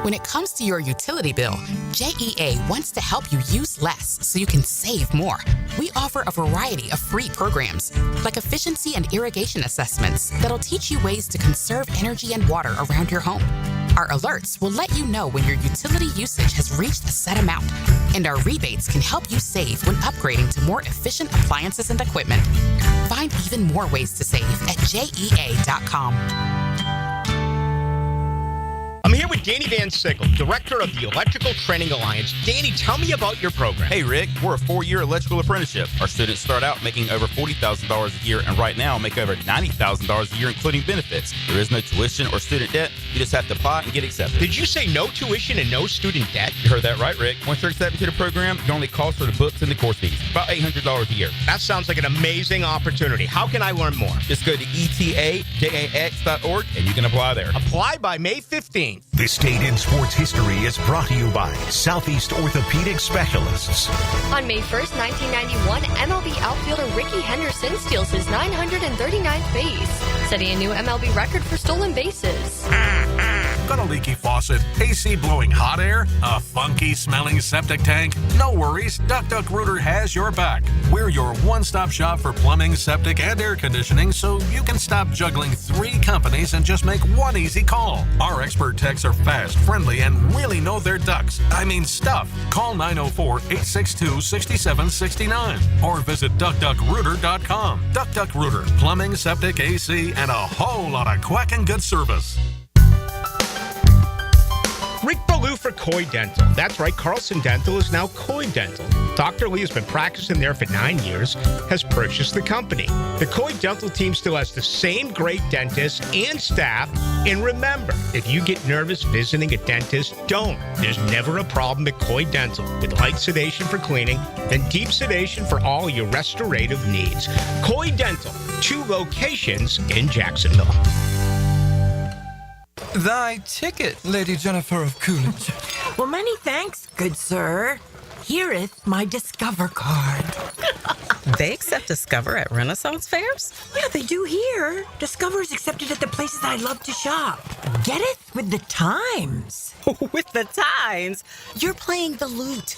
When it comes to your utility bill, JEA wants to help you use less so you can save more. We offer a variety of free programs, like efficiency and irrigation assessments that'll teach you ways to conserve energy and water around your home. Our alerts will let you know when your utility usage has reached a set amount, and our rebates can help you save when upgrading to more efficient appliances and equipment. Find even more ways to save at JEA.com. I'm here with Danny Van Sickle, director of the Electrical Training Alliance. Danny, tell me about your program. Hey, Rick, we're a 4-year electrical apprenticeship. Our students start out making over $40,000 a year, and right now make over $90,000 a year, including benefits. There is no tuition or student debt. You just have to apply and get accepted. Did you say no tuition and no student debt? You heard that right, Rick. Once you're accepted to the program, your only cost for the books and the course fees, about $800 a year. That sounds like an amazing opportunity. How can I learn more? Just go to etajax.org, and you can apply there. Apply by May 15th. This Date in Sports History is brought to you by Southeast Orthopedic Specialists. On May 1st, 1991, MLB outfielder Rickey Henderson steals his 939th base, setting a new MLB record for stolen bases. Got a leaky faucet, AC blowing hot air, a funky smelling septic tank? No worries, Duck Rooter has your back. We're your one-stop shop for plumbing, septic, and air conditioning, so you can stop juggling 3 companies and just make one easy call. Our expert techs are fast, friendly, and really know their ducks. I mean stuff. Call 904-862-6769 or visit duckduckrooter.com. Duck Rooter, plumbing, septic, AC, and a whole lot of quacking good service. Rick Ballou for Coy Dental. That's right, Carlson Dental is now Coy Dental. Dr. Lee has been practicing there for 9 years, has purchased the company. The Coy Dental team still has the same great dentists and staff. And remember, if you get nervous visiting a dentist, don't. There's never a problem at Coy Dental, with light sedation for cleaning and deep sedation for all your restorative needs. Coy Dental, 2 locations in Jacksonville. Thy ticket, Lady Jennifer of Coolidge. Well, many thanks, good sir. Hereeth my Discover card. They accept Discover at Renaissance fairs? Yeah, they do here. Discover is accepted at the places I love to shop. Get it? With the times. With the times? You're playing the lute.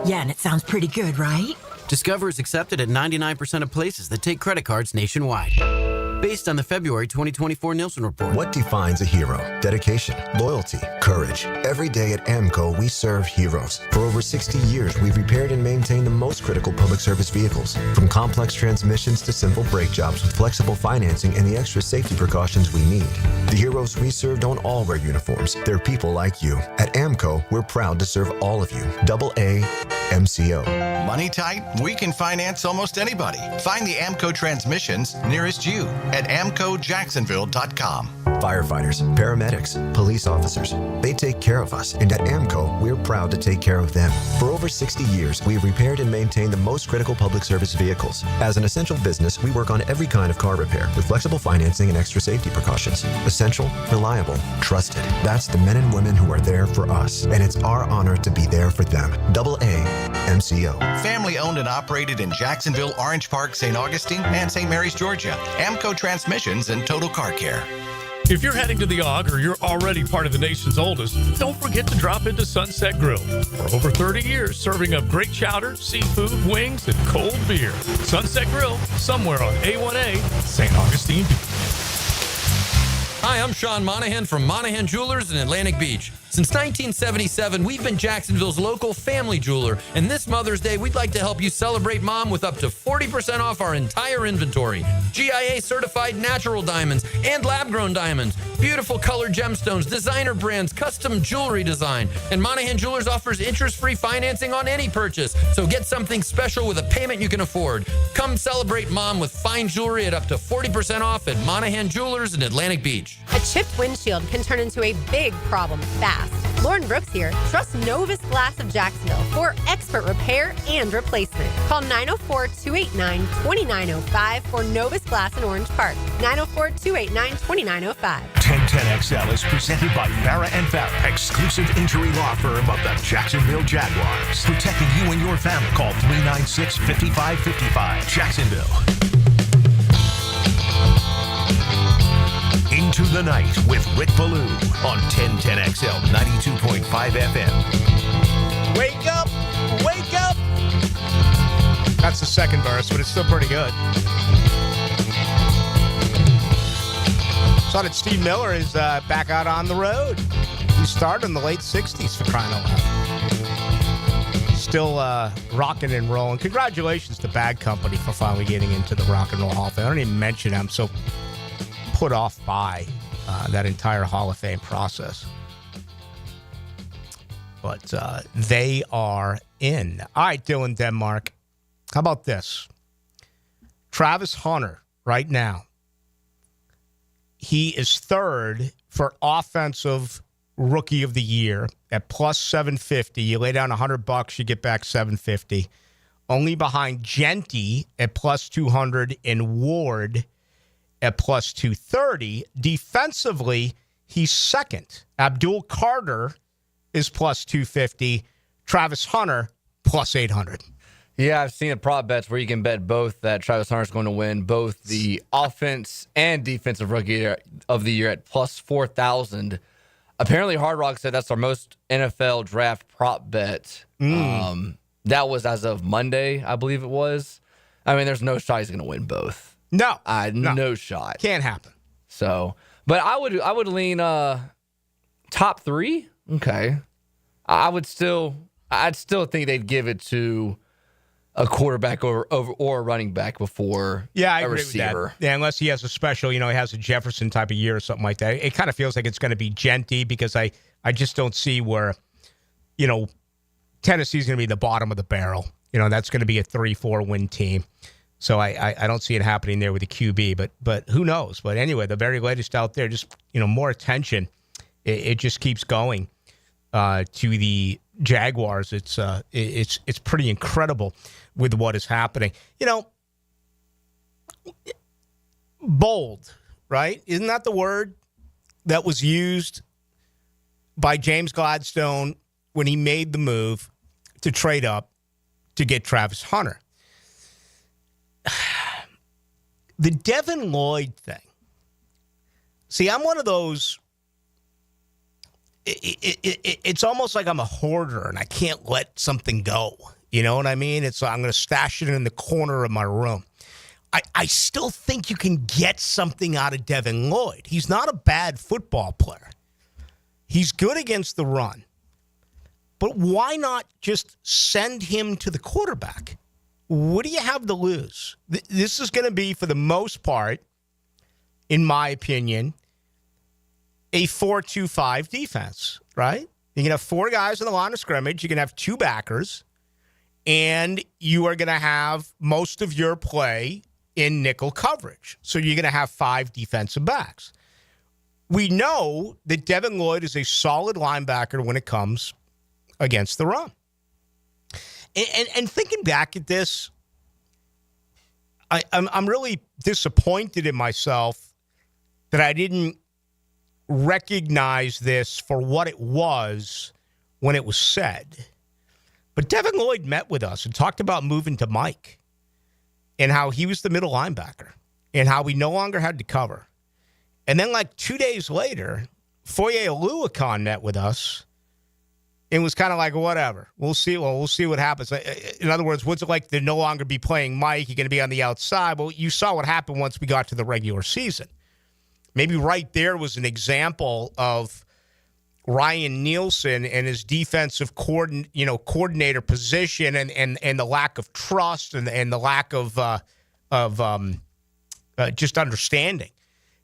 Yeah, and it sounds pretty good, right? Discover is accepted at 99% of places that take credit cards nationwide. Based on the February 2024 Nielsen report. What defines a hero? Dedication, loyalty, courage. Every day at AMCO, we serve heroes. For over 60 years, we've repaired and maintained the most critical public service vehicles. From complex transmissions to simple brake jobs with flexible financing and the extra safety precautions we need. The heroes we serve don't all wear uniforms. They're people like you. At AMCO, we're proud to serve all of you. AA MCO. Money tight? We can finance almost anybody. Find the AMCO transmissions nearest you at amcojacksonville.com. Firefighters, paramedics, police officers, they take care of us, and at AMCO, we're proud to take care of them. For over 60 years, we've repaired and maintained the most critical public service vehicles. As an essential business, we work on every kind of car repair with flexible financing and extra safety precautions. Essential, reliable, trusted. That's the men and women who are there for us, and it's our honor to be there for them. AA MCO. Family owned and operated in Jacksonville, Orange Park, St. Augustine, and St. Mary's, Georgia. AMCO Transmissions and Total Car Care. If you're heading to the Aug or you're already part of the nation's oldest, don't forget to drop into Sunset Grill. For over 30 years, serving up great chowder, seafood, wings, and cold beer. Sunset Grill, somewhere on A1A, St. Augustine Beach. Hi, I'm Sean Monahan from Monahan Jewelers in Atlantic Beach. Since 1977, we've been Jacksonville's local family jeweler, and this Mother's Day, we'd like to help you celebrate Mom with up to 40% off our entire inventory. GIA-certified natural diamonds and lab-grown diamonds, beautiful colored gemstones, designer brands, custom jewelry design, and Monahan Jewelers offers interest-free financing on any purchase, so get something special with a payment you can afford. Come celebrate Mom with fine jewelry at up to 40% off at Monahan Jewelers in Atlantic Beach. A chipped windshield can turn into a big problem fast. Lauren Brooks here. Trust Novus Glass of Jacksonville for expert repair and replacement. Call 904-289-2905 for Novus Glass in Orange Park. 904-289-2905. 1010XL is presented by Farah & Farah, exclusive injury law firm of the Jacksonville Jaguars. Protecting you and your family. Call 396-5555. Jacksonville. Into the Night with Rick Ballou on 1010XL 92.5 FM. Wake up! Wake up! That's the second verse, but it's still pretty good. Saw that Steve Miller is back out on the road. He started in the late 60s, for crying out loud. Still rocking and rolling. Congratulations to Bad Company for finally getting into the Rock and Roll Hall of Fame. I don't even mention them, so put off by that entire Hall of Fame process. But they are in. All right, Dylan Denmark. How about this? Travis Hunter, right now, he is third for Offensive Rookie of the Year at plus 750. You lay down $100, you get back 750. Only behind Genty at plus 200 and Ward at plus 230. Defensively, he's second. Abdul Carter is plus 250. Travis Hunter, plus 800. Yeah, I've seen a prop bets where you can bet both that Travis Hunter's going to win both the offense and defensive rookie of the year at plus 4,000. Apparently, Hard Rock said that's our most NFL draft prop bet. That was as of Monday, I believe it was. I mean, there's no shot he's going to win both. No. No shot. Can't happen. So, but I would lean top three. Okay. I'd still think they'd give it to a quarterback or a running back before I a agree receiver. with that. Yeah, unless he has a special, he has a Jefferson type of year or something like that. It kind of feels like it's going to be Genty because I just don't see where, Tennessee's going to be the bottom of the barrel. That's going to be a 3-4 win team. So I don't see it happening there with the QB, but who knows? But anyway, the very latest out there, just more attention. It just keeps going to the Jaguars. It's pretty incredible with what is happening. Bold, right? Isn't that the word that was used by James Gladstone when he made the move to trade up to get Travis Hunter. The Devin Lloyd thing. See, I'm one of those. It's almost like I'm a hoarder and I can't let something go. You know what I mean? It's I'm going to stash it in the corner of my room. I still think you can get something out of Devin Lloyd. He's not a bad football player. He's good against the run. But why not just send him to the quarterback? What do you have to lose? This is going to be, for the most part, in my opinion, a 4-2-5 defense, right? You can have 4 guys on the line of scrimmage. You can have 2 backers. And you are going to have most of your play in nickel coverage. So you're going to have 5 defensive backs. We know that Devin Lloyd is a solid linebacker when it comes against the run. And thinking back at this, I'm really disappointed in myself that I didn't recognize this for what it was when it was said. But Devin Lloyd met with us and talked about moving to Mike and how he was the middle linebacker and how we no longer had to cover. And then like 2 days later, Foye Oluokun met with us and was kind of like, whatever. We'll see what happens. In other words, what's it like to no longer be playing Mike? You're going to be on the outside. Well, you saw what happened once we got to the regular season. Maybe right there was an example of Ryan Nielsen and his defensive coordinator position and the lack of trust and the lack of just understanding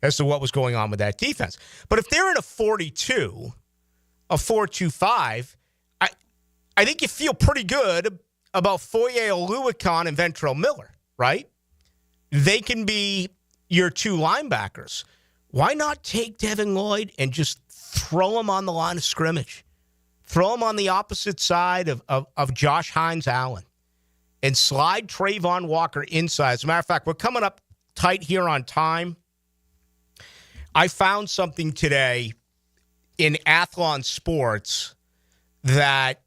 as to what was going on with that defense. But if they're in a 42, a 4-2-5, I think you feel pretty good about Foye Oluokun and Ventrell Miller, right? They can be your 2 linebackers. Why not take Devin Lloyd and just throw him on the line of scrimmage? Throw him on the opposite side of Josh Hines-Allen and slide Trayvon Walker inside. As a matter of fact, we're coming up tight here on time. I found something today in Athlon Sports that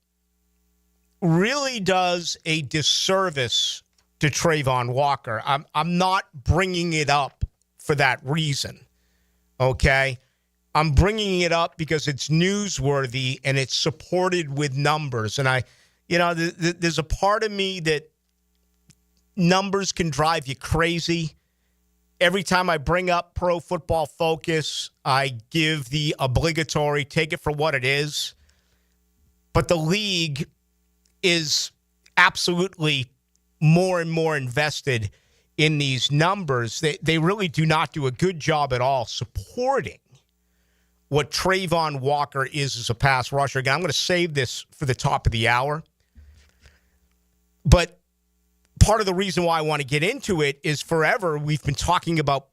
really does a disservice to Trayvon Walker. I'm not bringing it up for that reason, okay? I'm bringing it up because it's newsworthy and it's supported with numbers. And there's a part of me that numbers can drive you crazy. Every time I bring up Pro Football Focus, I give the obligatory, take it for what it is. But the league is absolutely more and more invested in these numbers. They really do not do a good job at all supporting what Trayvon Walker is as a pass rusher. Again, I'm going to save this for the top of the hour. But part of the reason why I want to get into it is forever we've been talking about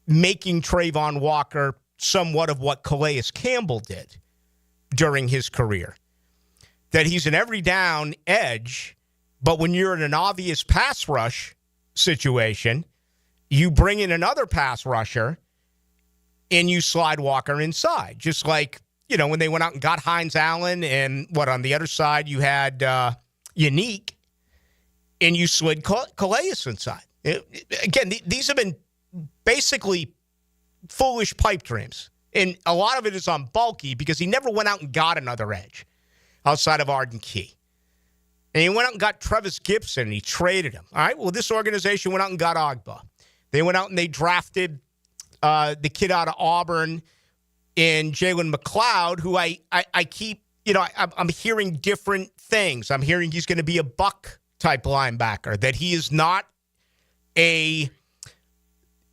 making Trayvon Walker somewhat of what Calais Campbell did during his career. That he's an every down edge, but when you're in an obvious pass rush situation, you bring in another pass rusher and you slide Walker inside. Just like, when they went out and got Hines-Allen and on the other side you had Unique and you slid Calais inside. Again, these have been basically foolish pipe dreams. And a lot of it is on Bulky because he never went out and got another edge outside of Arden Key. And he went out and got Trevis Gibson and he traded him. All right, well, this organization went out and got Ogba. They went out and they drafted the kid out of Auburn in Jalen McLeod, who I keep, I'm hearing different things. I'm hearing he's going to be a buck-type linebacker, that he is not a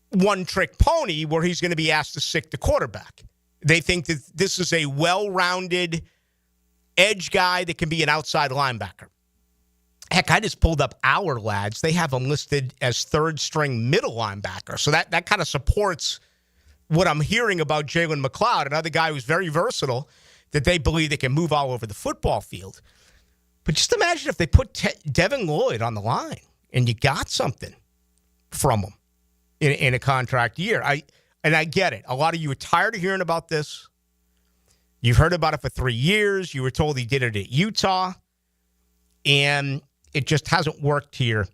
one-trick pony where he's going to be asked to stick the quarterback. They think that this is a well-rounded edge guy that can be an outside linebacker. Heck, I just pulled up our lads. They have him listed as third-string middle linebacker. So that kind of supports what I'm hearing about Jalen McLeod, another guy who's very versatile, that they believe they can move all over the football field. But just imagine if they put Devin Lloyd on the line and you got something from him in a contract year. I get it. A lot of you are tired of hearing about this. You've heard about it for 3 years. You were told he did it at Utah. and it just hasn't worked here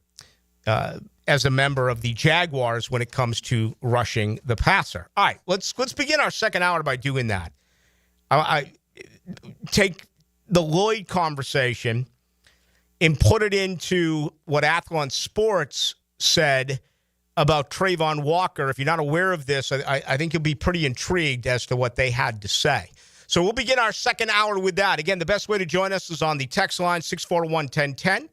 as a member of the Jaguars when it comes to rushing the passer. All right, let's begin our second hour by doing that. I take the Lloyd conversation and put it into what Athlon Sports said about Trayvon Walker. If you're not aware of this, I think you'll be pretty intrigued as to what they had to say. So we'll begin our second hour with that. Again, the best way to join us is on the text line, 641-1010,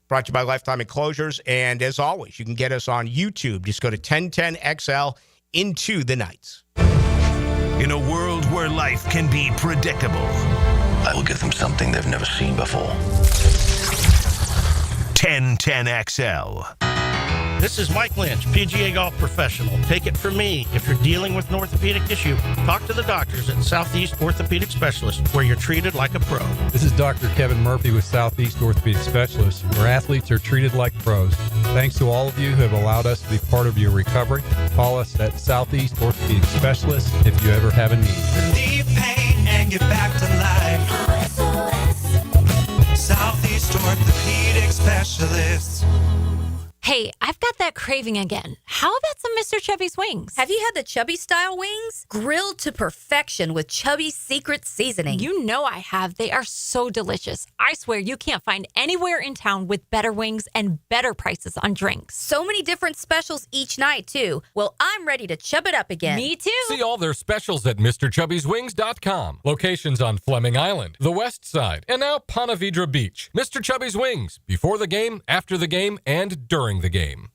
brought to you by Lifetime Enclosures. And as always, you can get us on YouTube. Just go to 1010XL Into the Nights. In a world where life can be predictable, I will give them something they've never seen before. 1010XL. This is Mike Lynch, PGA Golf Professional. Take it from me. If you're dealing with an orthopedic issue, talk to the doctors at Southeast Orthopedic Specialists, where you're treated like a pro. This is Dr. Kevin Murphy with Southeast Orthopedic Specialists, where athletes are treated like pros. Thanks to all of you who have allowed us to be part of your recovery. Call us at Southeast Orthopedic Specialists if you ever have a need. Relieve pain and get back to life. Southeast Orthopedic Specialists. Hey, I've got that craving again. How about some Mr. Chubby's wings? Have you had the Chubby style wings? Grilled to perfection with Chubby's secret seasoning. You know I have. They are so delicious. I swear you can't find anywhere in town with better wings and better prices on drinks. So many different specials each night, too. Well, I'm ready to chub it up again. Me too. See all their specials at MrChubby'sWings.com. Locations on Fleming Island, the West Side, and now Ponte Vedra Beach. Mr. Chubby's Wings. Before the game, after the game, and during the game.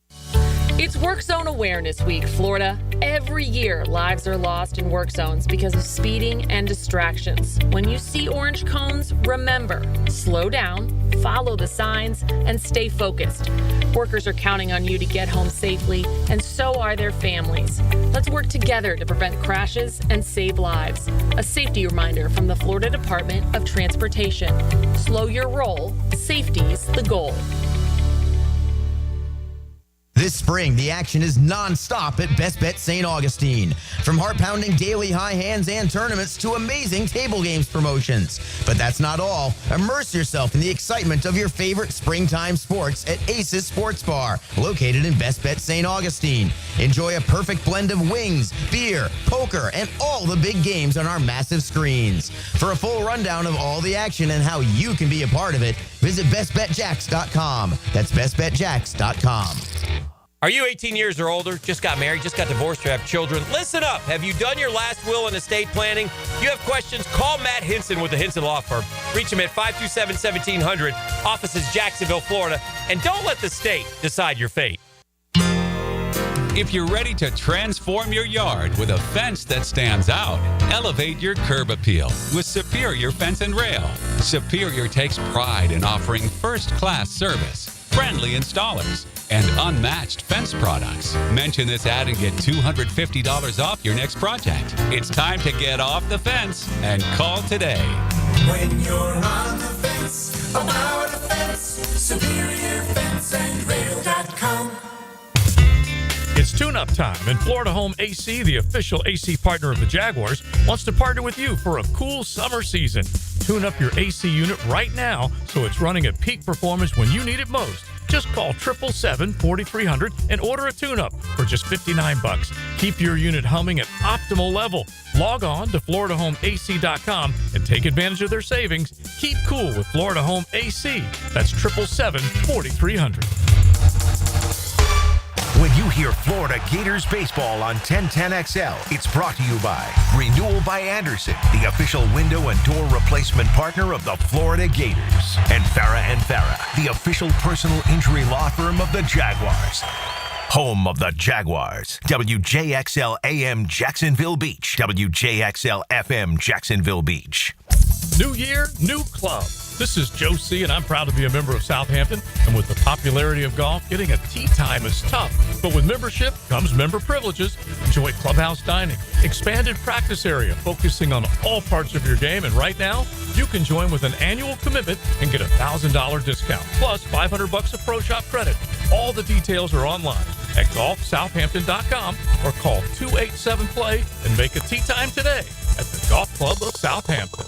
It's Work Zone Awareness Week, Florida. Every year, lives are lost in work zones because of speeding and distractions. When you see orange cones, remember, slow down, follow the signs, and stay focused. Workers are counting on you to get home safely, and so are their families. Let's work together to prevent crashes and save lives. A safety reminder from the Florida Department of Transportation. Slow your roll. Safety's the goal. This spring, the action is non-stop at Best Bet St. Augustine. From heart-pounding daily high hands and tournaments to amazing table games promotions. But that's not all. Immerse yourself in the excitement of your favorite springtime sports at Aces Sports Bar, located in Best Bet St. Augustine. Enjoy a perfect blend of wings, beer, poker, and all the big games on our massive screens. For a full rundown of all the action and how you can be a part of it, visit bestbetjacks.com. That's bestbetjacks.com. Are you 18 years or older, just got married, just got divorced, or have children? Listen up. Have you done your last will and estate planning? If you have questions, call Matt Hinson with the Hinson Law Firm. Reach him at 527-1700. Office is Jacksonville, Florida. And don't let the state decide your fate. If you're ready to transform your yard with a fence that stands out, elevate your curb appeal with Superior Fence and Rail. Superior takes pride in offering first-class service, friendly installers, and unmatched fence products. Mention this ad and get $250 off your next project. It's time to get off the fence and call today. When you're on the fence, about the fence, SuperiorFenceandRail.com. It's tune-up time, and Florida Home AC, the official AC partner of the Jaguars, wants to partner with you for a cool summer season. Tune up your AC unit right now so it's running at peak performance when you need it most. Just call 777-4300 and order a tune-up for just $59. Keep your unit humming at optimal level. Log on to FloridaHomeAC.com and take advantage of their savings. Keep cool with Florida Home AC. That's 777-4300. When you hear Florida Gators baseball on 1010XL, it's brought to you by Renewal by Anderson, the official window and door replacement partner of the Florida Gators, and Farah & Farah, the official personal injury law firm of the Jaguars. Home of the Jaguars. WJXL AM Jacksonville Beach. WJXL FM Jacksonville Beach. New year, new club. This is Joe C., and I'm proud to be a member of Southampton. And with the popularity of golf, getting a tee time is tough. But with membership comes member privileges. Enjoy clubhouse dining, expanded practice area, focusing on all parts of your game. And right now, you can join with an annual commitment and get a $1,000 discount, plus $500 of Pro Shop credit. All the details are online at golfsouthampton.com or call 287-PLAY and make a tee time today at the Golf Club of Southampton.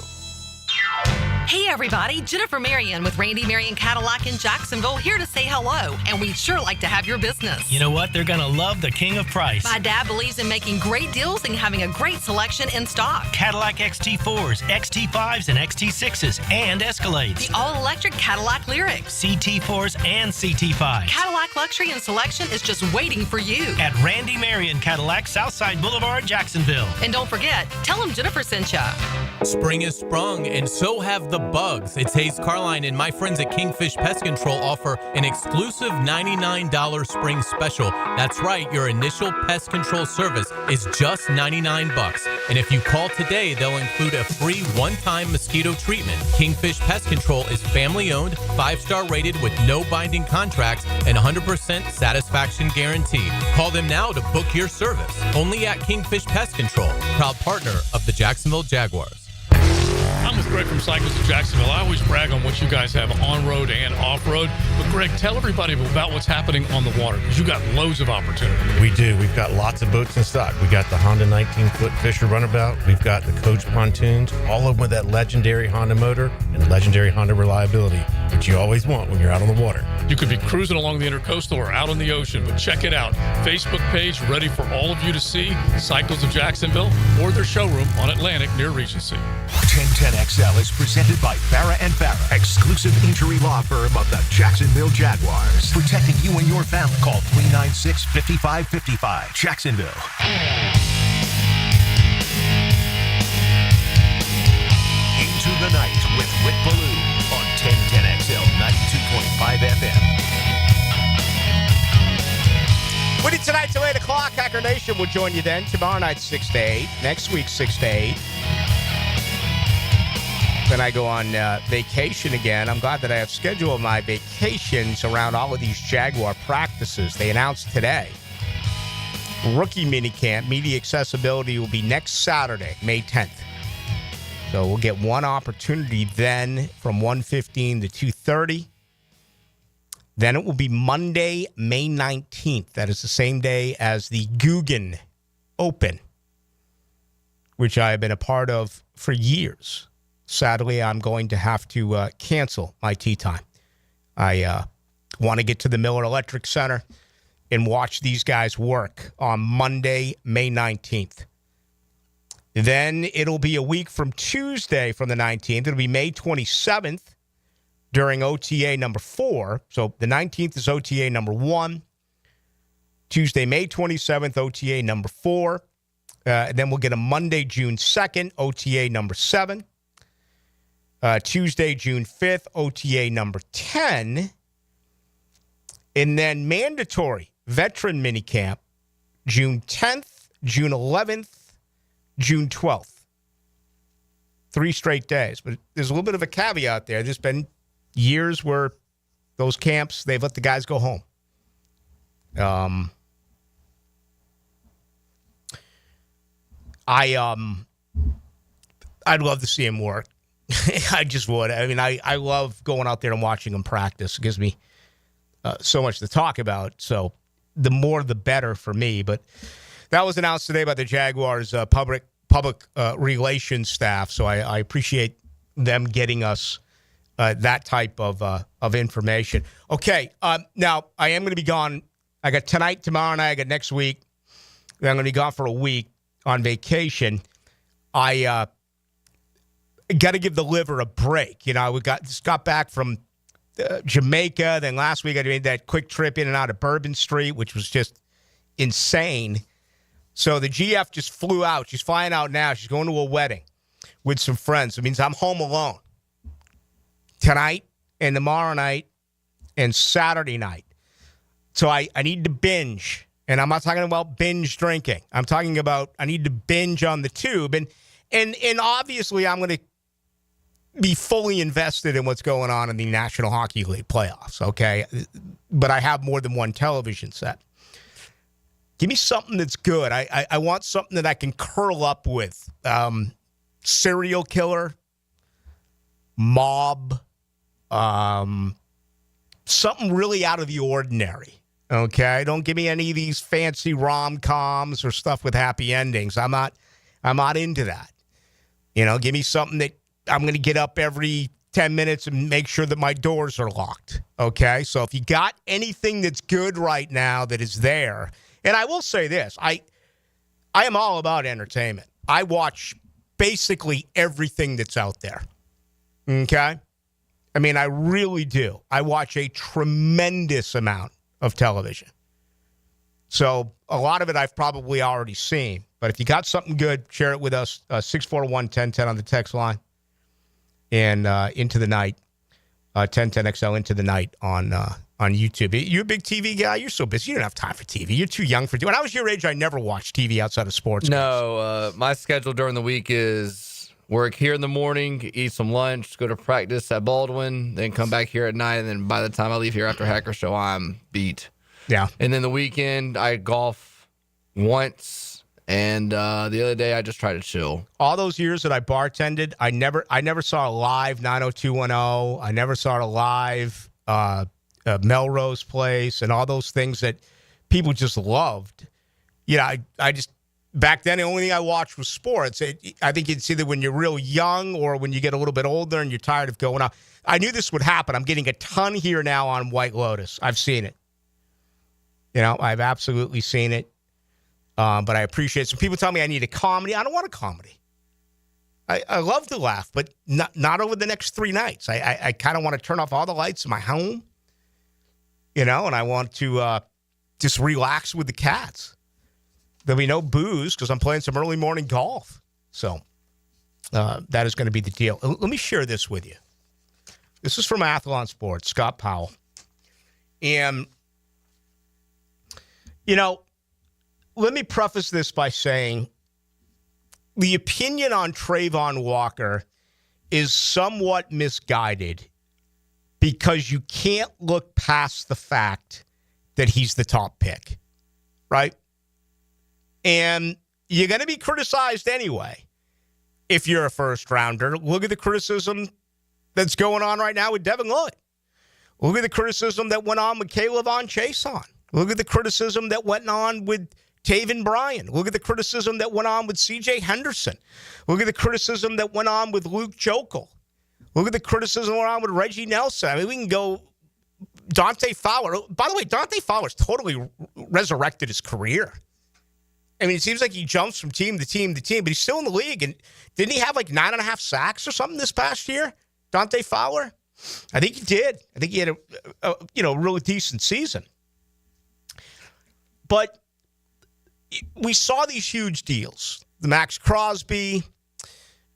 Hey everybody, Jennifer Marion with Randy Marion Cadillac in Jacksonville here to say hello, and we'd sure like to have your business. You know what? They're going to love the king of price. My dad believes in making great deals and having a great selection in stock. Cadillac XT4s, XT5s, and XT6s, and Escalades. The all-electric Cadillac Lyriq. CT4s and CT5s. Cadillac luxury and selection is just waiting for you. At Randy Marion Cadillac, Southside Boulevard, Jacksonville. And don't forget, tell them Jennifer sent ya. Spring has sprung, and so have the bugs. It's Hayes Carline, and my friends at Kingfish Pest Control offer an exclusive $99 spring special. That's right, your initial pest control service is just $99. And if you call today, they'll include a free one-time mosquito treatment. Kingfish Pest Control is family-owned, 5-star rated with no binding contracts, and 100% satisfaction guarantee. Call them now to book your service. Only at Kingfish Pest Control, proud partner of the Jacksonville Jaguars. I'm with Greg from Cycles of Jacksonville. I always brag on what you guys have on-road and off-road. But, Greg, tell everybody about what's happening on the water, because you got loads of opportunity. We do. We've got lots of boats in stock. We got the Honda 19-foot Fisher Runabout. We've got the Coach pontoons, all of them with that legendary Honda motor and legendary Honda reliability, which you always want when you're out on the water. You could be cruising along the Intercoastal or out on the ocean, but check it out. Facebook page ready for all of you to see. Cycles of Jacksonville, or their showroom on Atlantic near Regency. 1010XL is presented by Farah & Farah, exclusive injury law firm of the Jacksonville Jaguars. Protecting you and your family. Call 396-5555. Jacksonville. Into the Night with Rick Ballou on 1010XL 92.5 FM. With you tonight till 8 o'clock. Hacker Nation will join you then. Tomorrow night, 6 to 8. Next week, 6 to 8. Then I go on vacation again. I'm glad that I have scheduled my vacations around all of these Jaguar practices. They announced today. Rookie minicamp, media accessibility will be next Saturday, May 10th. So we'll get one opportunity then from 1:15 to 2:30. Then it will be Monday, May 19th. That is the same day as the Guggen Open, which I have been a part of for years. Sadly, I'm going to have to cancel my tee time. I want to get to the Miller Electric Center and watch these guys work on Monday, May 19th. Then it'll be a week from Tuesday from the 19th. It'll be May 27th during OTA number 4. So the 19th is OTA number 1. Tuesday, May 27th, OTA number 4. And then we'll get a Monday, June 2nd, OTA number 7. Tuesday, June 5th, OTA number 10. And then mandatory veteran minicamp, June 10th, June 11th, June 12th. 3 straight days. But there's a little bit of a caveat there. There's been years where those camps, they've let the guys go home. I'd love to see him work. I just would. I mean, I love going out there and watching him practice. It gives me so much to talk about. So the more, the better for me. But that was announced today by the Jaguars public relations staff. So I appreciate them getting us that type of information. Okay, now I am going to be gone. I got tonight, tomorrow night. I got next week. Then I'm going to be gone for a week on vacation. I got to give the liver a break. You know, just got back from Jamaica. Then last week I made that quick trip in and out of Bourbon Street, which was just insane. So the GF just flew out. She's flying out now. She's going to a wedding with some friends. It means I'm home alone tonight and tomorrow night and Saturday night. So I need to binge. And I'm not talking about binge drinking. I'm talking about I need to binge on the tube. And obviously I'm going to be fully invested in what's going on in the National Hockey League playoffs, okay? But I have more than one television set. Give me something that's good. I want something that I can curl up with. Serial killer, mob, something really out of the ordinary, okay? Don't give me any of these fancy rom-coms or stuff with happy endings. I'm not into that. You know, give me something that I'm going to get up every 10 minutes and make sure that my doors are locked. Okay? So if you got anything that's good right now that is there, and I will say this, I am all about entertainment. I watch basically everything that's out there. Okay? I mean, I really do. I watch a tremendous amount of television. So a lot of it I've probably already seen. But if you got something good, share it with us. 641-1010 on the text line. And Into the Night, 1010XL Into the Night on YouTube. You a big TV guy? You're so busy. You don't have time for TV. You're too young for TV. When I was your age, I never watched TV outside of sports. No, my schedule during the week is work here in the morning, eat some lunch, go to practice at Baldwin, then come back here at night. And then by the time I leave here after Hacker Show, I'm beat. Yeah. And then the weekend, I golf once. And the other day, I just tried to chill. All those years that I bartended, I never saw a live 90210. I never saw a live Melrose Place and all those things that people just loved. You know, I just, back then, the only thing I watched was sports. I think it's either when you're real young or when you get a little bit older and you're tired of going out. I knew this would happen. I'm getting a ton here now on White Lotus. I've seen it. You know, I've absolutely seen it. But I appreciate it. Some people tell me I need a comedy. I don't want a comedy. I love to laugh, but not over the next 3 nights. I kind of want to turn off all the lights in my home, you know, and I want to just relax with the cats. There'll be no booze because I'm playing some early morning golf. So that is going to be the deal. Let me share this with you. This is from Athlon Sports, Scott Powell. And, you know, let me preface this by saying the opinion on Trayvon Walker is somewhat misguided because you can't look past the fact that he's the top pick, right? And you're going to be criticized anyway if you're a first rounder. Look at the criticism that's going on right now with Devin Lloyd. Look at the criticism that went on with Caleb Von Chason. Look at the criticism that went on with Taven Bryan. Look at the criticism that went on with C.J. Henderson. Look at the criticism that went on with Luke Jokel. Look at the criticism that went on with Reggie Nelson. I mean, we can go Dante Fowler. By the way, Dante Fowler's totally resurrected his career. I mean, it seems like he jumps from team to team to team, but he's still in the league. And didn't he have like 9.5 sacks or something this past year, Dante Fowler? I think he did. I think he had a really decent season. But we saw these huge deals. The Max Crosby.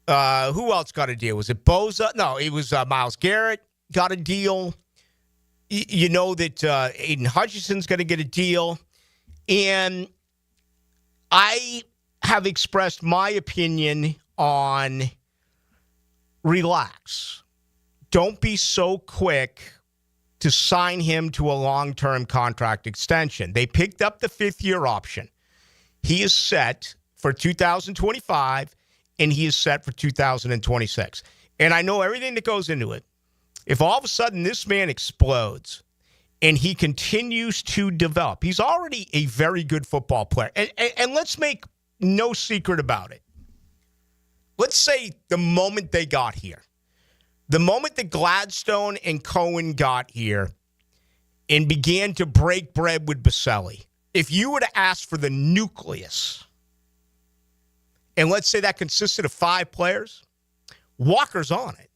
Who else got a deal? Was it Boza? No, it was Myles Garrett got a deal. You know that Aiden Hutchinson's going to get a deal. And I have expressed my opinion on relax. Don't be so quick to sign him to a long-term contract extension. They picked up the 5th-year option. He is set for 2025, and he is set for 2026. And I know everything that goes into it. If all of a sudden this man explodes and he continues to develop, he's already a very good football player. And let's make no secret about it. Let's say the moment they got here, the moment that Gladstone and Cohen got here and began to break bread with Baselli, if you were to ask for the nucleus, and let's say that consisted of 5 players, Walker's on it.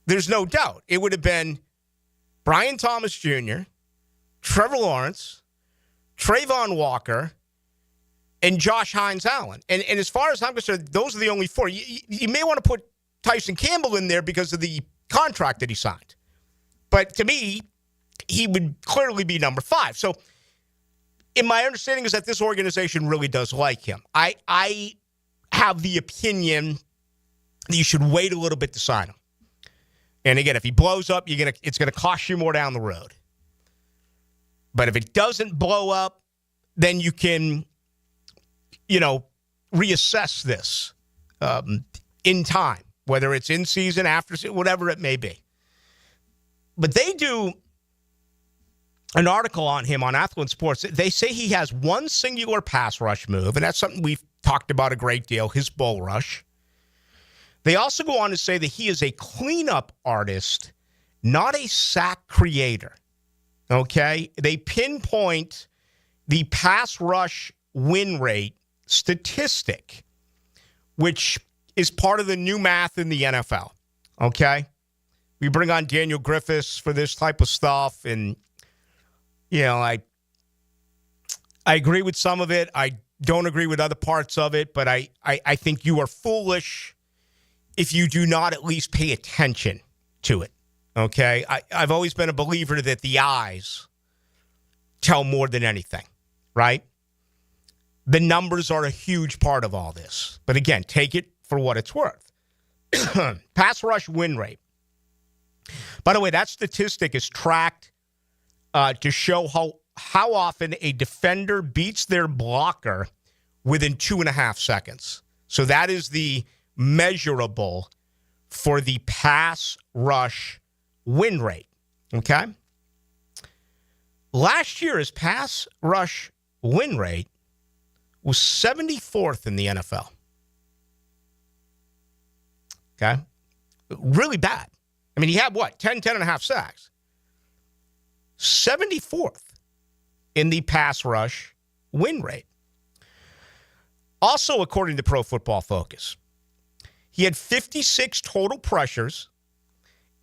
There's no doubt. It would have been Brian Thomas Jr., Trevor Lawrence, Trayvon Walker, and Josh Hines-Allen. And as far as I'm concerned, those are the only 4. You may want to put Tyson Campbell in there because of the contract that he signed. But to me, he would clearly be number 5. So, in my understanding is that this organization really does like him. I have the opinion that you should wait a little bit to sign him. And again, if he blows up, it's gonna cost you more down the road. But if it doesn't blow up, then you can, reassess this in time, whether it's in season, after season, whatever it may be. But they do an article on him on Athlon Sports. They say he has one singular pass rush move, and that's something we've talked about a great deal, his bull rush. They also go on to say that he is a cleanup artist, not a sack creator. Okay? They pinpoint the pass rush win rate statistic, which is part of the new math in the NFL. Okay? We bring on Daniel Griffiths for this type of stuff, and, I agree with some of it. I don't agree with other parts of it, but I think you are foolish if you do not at least pay attention to it, okay? I've always been a believer that the eyes tell more than anything, right? The numbers are a huge part of all this. But again, take it for what it's worth. Pass rush win rate. By the way, that statistic is tracked to show how often a defender beats their blocker within 2.5 seconds. So that is the measurable for the pass rush win rate. Okay? Last year, his pass rush win rate was 74th in the NFL. Okay? Really bad. I mean, he had 10 and a half sacks. 74th in the pass rush win rate. Also, according to Pro Football Focus, he had 56 total pressures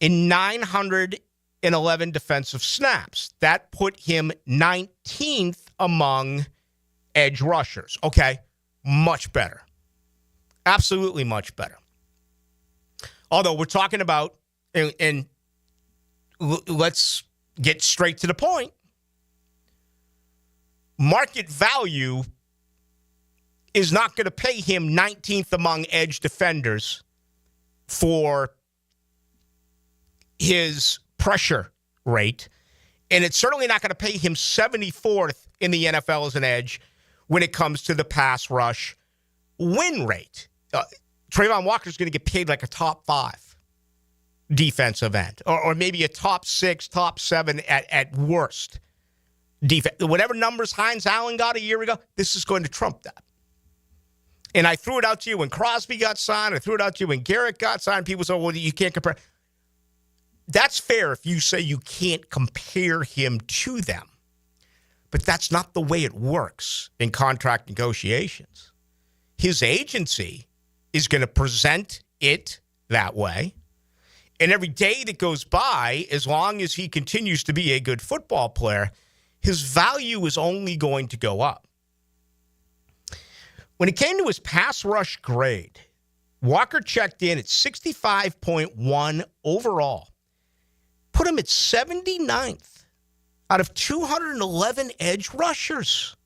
in 911 defensive snaps. That put him 19th among edge rushers. Okay, much better. Absolutely much better. Although we're talking about, and let's get straight to the point, market value is not going to pay him 19th among edge defenders for his pressure rate. And it's certainly not going to pay him 74th in the NFL as an edge when it comes to the pass rush win rate. Trayvon Walker's going to get paid like a top 5 defensive end, or maybe a top 6, top 7 at worst. Whatever numbers Hines Allen got a year ago, this is going to trump that. And I threw it out to you when Crosby got signed. I threw it out to you when Garrett got signed. People say, well, you can't compare. That's fair if you say you can't compare him to them. But that's not the way it works in contract negotiations. His agency is going to present it that way. And every day that goes by, as long as he continues to be a good football player, his value is only going to go up. When it came to his pass rush grade, Walker checked in at 65.1 overall. Put him at 79th out of 211 edge rushers.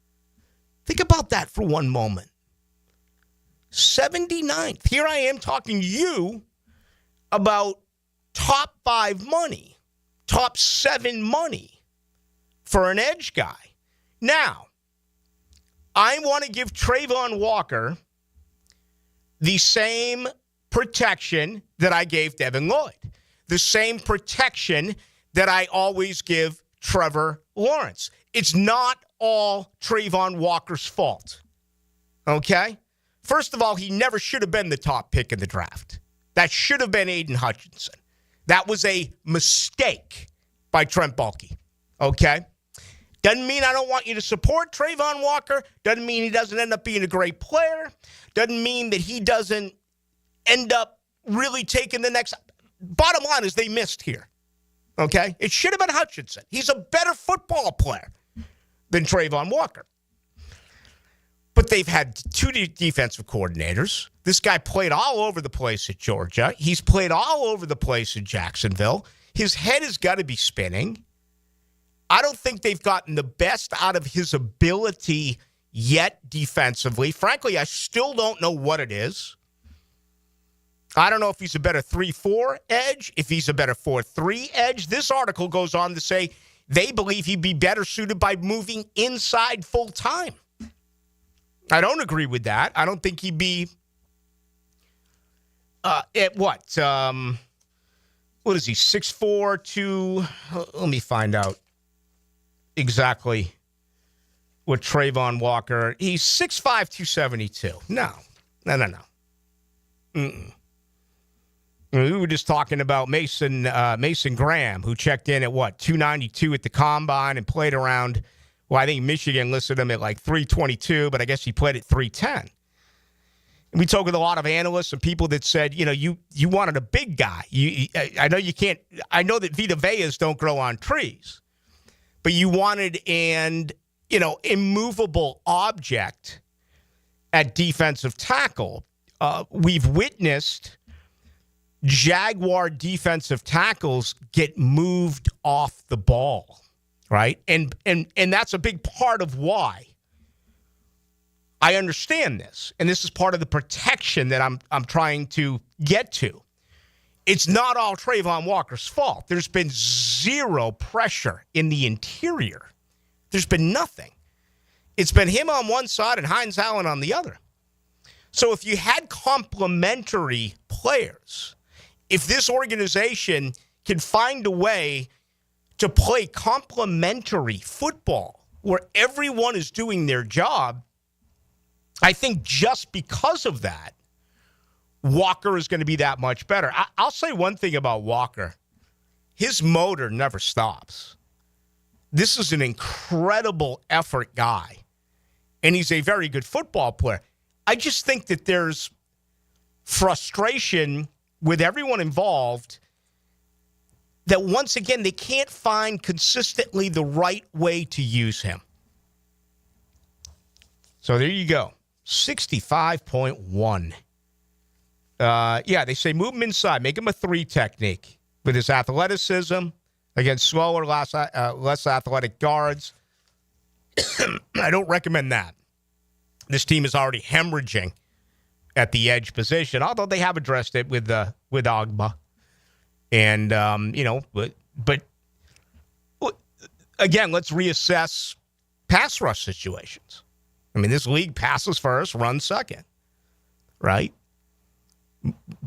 Think about that for one moment. 79th. Here I am talking to you about top 5 money, top 7 money for an edge guy. Now, I want to give Trayvon Walker the same protection that I gave Devin Lloyd, the same protection that I always give Trevor Lawrence. It's not all Trayvon Walker's fault, okay? First of all, he never should have been the top pick in the draft. That should have been Aiden Hutchinson. That was a mistake by Trent Baalke, okay? Doesn't mean I don't want you to support Trayvon Walker. Doesn't mean he doesn't end up being a great player. Doesn't mean that he doesn't end up really taking the next. Bottom line is they missed here. Okay? It should have been Hutchinson. He's a better football player than Trayvon Walker. But they've had 2 defensive coordinators. This guy played all over the place at Georgia. He's played all over the place in Jacksonville. His head has got to be spinning. I don't think they've gotten the best out of his ability yet defensively. Frankly, I still don't know what it is. I don't know if he's a better 3-4 edge, if he's a better 4-3 edge. This article goes on to say they believe he'd be better suited by moving inside full time. I don't agree with that. I don't think he'd be at what? What is he, 6'4", 2? Let me find out exactly what Trayvon Walker. He's 6'5", 272. No. Mm-mm. We were just talking about Mason Graham, who checked in at 292 at the combine and played around. Well, I think Michigan listed him at like 322, but I guess he played at 310. And we talked with a lot of analysts and people that said, you wanted a big guy. I know you can't. I know that Vita Veas don't grow on trees, but you wanted an immovable object at defensive tackle. We've witnessed Jaguar defensive tackles get moved off the ball, right? And that's a big part of why. I understand this, and this is part of the protection that I'm trying to get to. It's not all Trayvon Walker's fault. There's been zero pressure in the interior. There's been nothing. It's been him on one side and Hines Allen on the other. So if you had complementary players, if this organization can find a way to play complementary football where everyone is doing their job, I think just because of that, Walker is going to be that much better. I'll say one thing about Walker. His motor never stops. This is an incredible effort guy, and he's a very good football player. I just think that there's frustration with everyone involved that, once again, they can't find consistently the right way to use him. So there you go. 65.1. They say move him inside, make him a 3 technique with his athleticism against slower, less athletic guards. I don't recommend that. This team is already hemorrhaging at the edge position, although they have addressed it with Ogba. And, but again, let's reassess pass rush situations. I mean, this league passes first, runs second, right?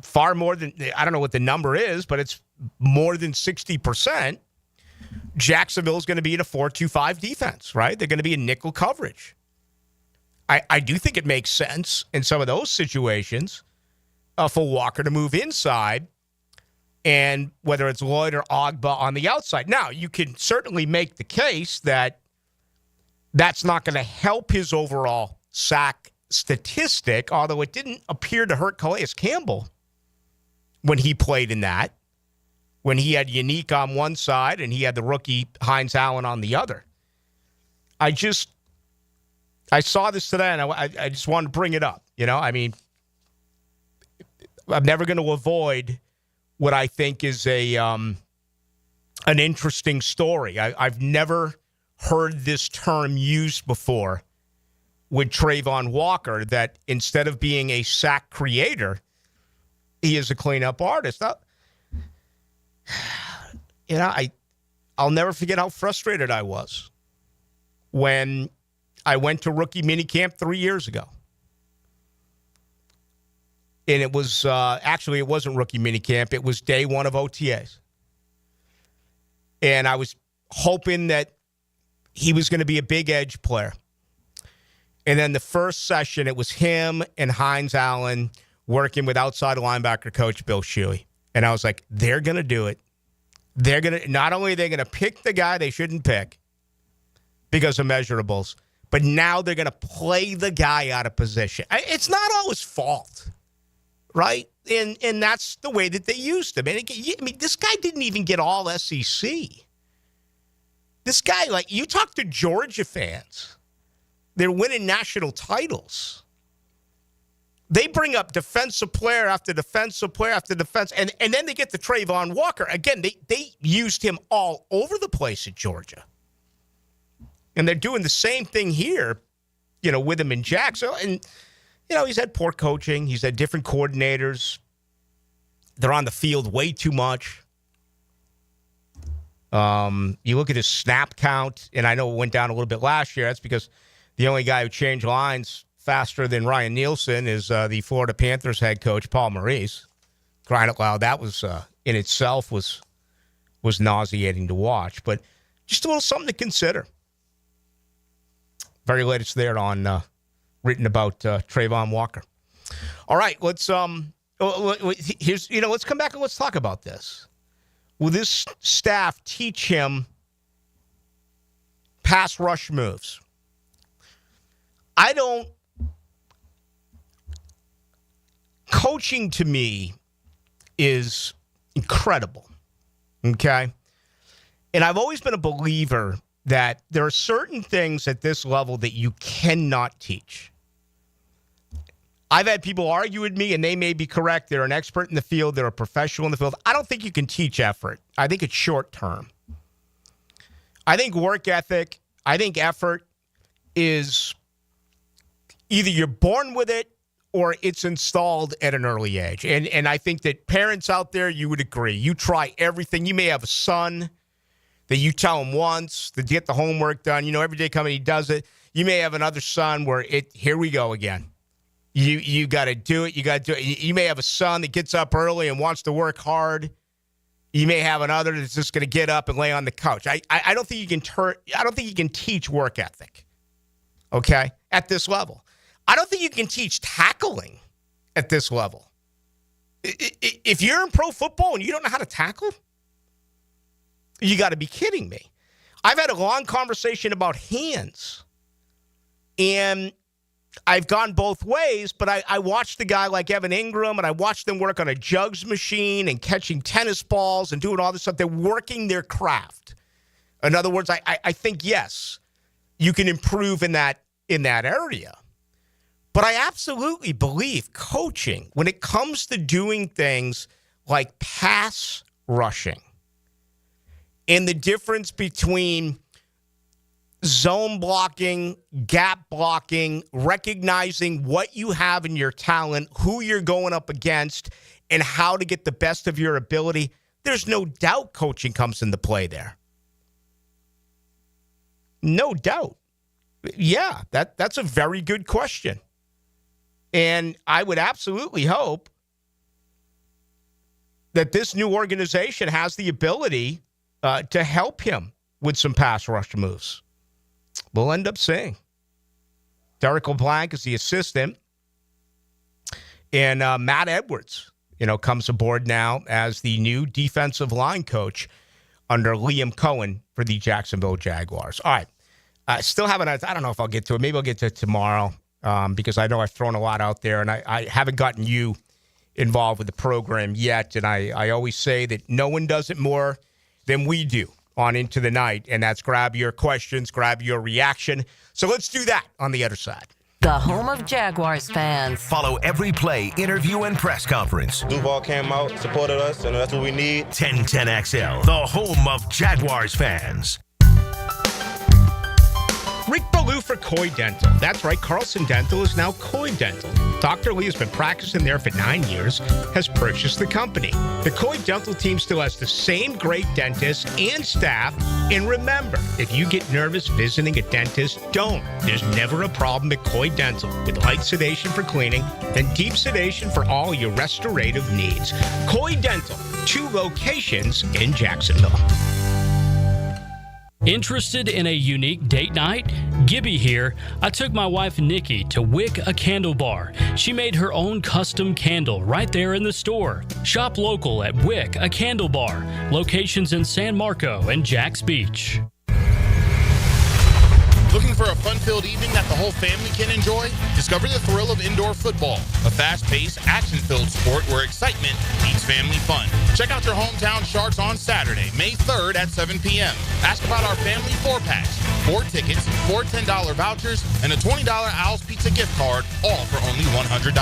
Far more than, I don't know what the number is, but it's more than 60%. Jacksonville is going to be in a 4-2-5 defense, right? They're going to be in nickel coverage. I do think it makes sense in some of those situations for Walker to move inside, and whether it's Lloyd or Ogba on the outside. Now, you can certainly make the case that that's not going to help his overall sack statistic, although it didn't appear to hurt Calais Campbell when he played in that, when he had Unique on one side and he had the rookie Hines Allen on the other. I saw this today, and I just wanted to bring it up. I mean, I'm never going to avoid what I think is an interesting story. I've never heard this term used before with Trayvon Walker, that instead of being a sack creator, he is a cleanup artist. I'll never forget how frustrated I was when I went to rookie minicamp 3 years ago. And it was, actually, it wasn't rookie minicamp. It was day one of OTAs. And I was hoping that he was going to be a big edge player. And then the first session, it was him and Hines Allen working with outside linebacker coach Bill Shuey. And I was like, they're going to do it. They're going to, not only are they going to pick the guy they shouldn't pick because of measurables, but now they're going to play the guy out of position. It's not all his fault, right? And that's the way that they used him. And this guy didn't even get all SEC. This guy, like, you talk to Georgia fans, they're winning national titles. They bring up defensive player after defensive player after defense, and then they get to Trayvon Walker. Again, they used him all over the place at Georgia. And they're doing the same thing here, with him in Jacksonville. And, he's had poor coaching. He's had different coordinators. They're on the field way too much. You look at his snap count, and I know it went down a little bit last year. That's because the only guy who changed lines faster than Ryan Nielsen is the Florida Panthers head coach, Paul Maurice. Crying out loud, that was in itself was nauseating to watch. But just a little something to consider. Very latest there on written about Trayvon Walker. All right, let's Here's, let's come back and let's talk about this. Will this staff teach him pass rush moves? Coaching to me is incredible. Okay? And I've always been a believer that there are certain things at this level that you cannot teach. I've had people argue with me, and they may be correct. They're an expert in the field. They're a professional in the field. I don't think you can teach effort. I think it's short term. I think work ethic, I think effort is either you're born with it or it's installed at an early age. And I think that parents out there, you would agree. You try everything. You may have a son that you tell him once to get the homework done. Every day coming, he does it. You may have another son where here we go again. You got to do it. You got to do it. You may have a son that gets up early and wants to work hard. You may have another that's just going to get up and lay on the couch. I don't think you can I don't think you can teach work ethic. Okay, at this level, I don't think you can teach tackling at this level. If you're in pro football and you don't know how to tackle, you got to be kidding me. I've had a long conversation about hands, and I've gone both ways, but I watched a guy like Evan Ingram, and I watched them work on a jugs machine and catching tennis balls and doing all this stuff. They're working their craft. In other words, I think, yes, you can improve in that area. But I absolutely believe coaching, when it comes to doing things like pass rushing and the difference between zone blocking, gap blocking, recognizing what you have in your talent, who you're going up against, and how to get the best of your ability, there's no doubt coaching comes into play there. No doubt. Yeah, that's a very good question. And I would absolutely hope that this new organization has the ability to help him with some pass rush moves. We'll end up seeing. Derek LeBlanc is the assistant. And Matt Edwards, comes aboard now as the new defensive line coach under Liam Cohen for the Jacksonville Jaguars. All right. Still haven't, I don't know if I'll get to it. Maybe I'll get to it tomorrow because I know I've thrown a lot out there, and I haven't gotten you involved with the program yet. And I always say that no one does it more than we do on Into the Night, and that's grab your questions, grab your reaction. So let's do that on the other side. The home of Jaguars fans. Follow every play, interview, and press conference. Duval came out, supported us, and that's what we need. 1010XL, the home of Jaguars fans. Rick Ballou for Coy Dental. That's right, Carlson Dental is now Coy Dental. Dr. Lee has been practicing there for 9 years, has purchased the company. The Coy Dental team still has the same great dentist and staff. And remember, if you get nervous visiting a dentist, don't. There's never a problem at Coy Dental. With light sedation for cleaning and deep sedation for all your restorative needs. Coy Dental, 2 locations in Jacksonville. Interested in a unique date night? Gibby here. I took my wife Nikki to Wick a Candle Bar. She made her own custom candle right there in the store. Shop local at Wick a Candle Bar. Locations in San Marco and Jacks Beach. Looking for a fun-filled evening that the whole family can enjoy? Discover the thrill of indoor football, a fast-paced, action-filled sport where excitement meets family fun. Check out your hometown Sharks on Saturday, May 3rd at 7 p.m. Ask about our family 4-packs, 4 tickets, 4 $10 vouchers, and a $20 Owl's Pizza gift card, all for only $100.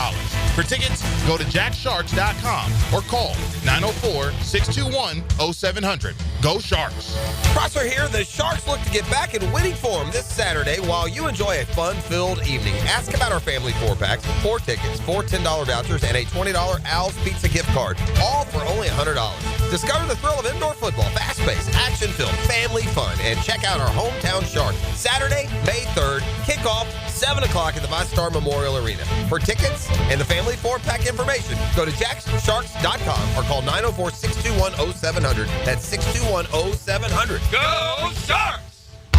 For tickets, go to jacksharks.com or call 904-621-0700. Go Sharks! Prosser here. The Sharks look to get back in winning form this Saturday while you enjoy a fun-filled evening. Ask about our family 4-packs, 4 tickets, 4 $10 vouchers, and a $20 Owl's Pizza gift card, all for only $100. Discover the thrill of indoor football, fast-paced, action-filled, family fun, and check out our hometown Sharks. Saturday, May 3rd, kickoff 7 o'clock at the ViStar Memorial Arena. For tickets and the family 4-pack information, go to jacksharks.com or call 904-621-0700. That's 621-0700. Go Sharks!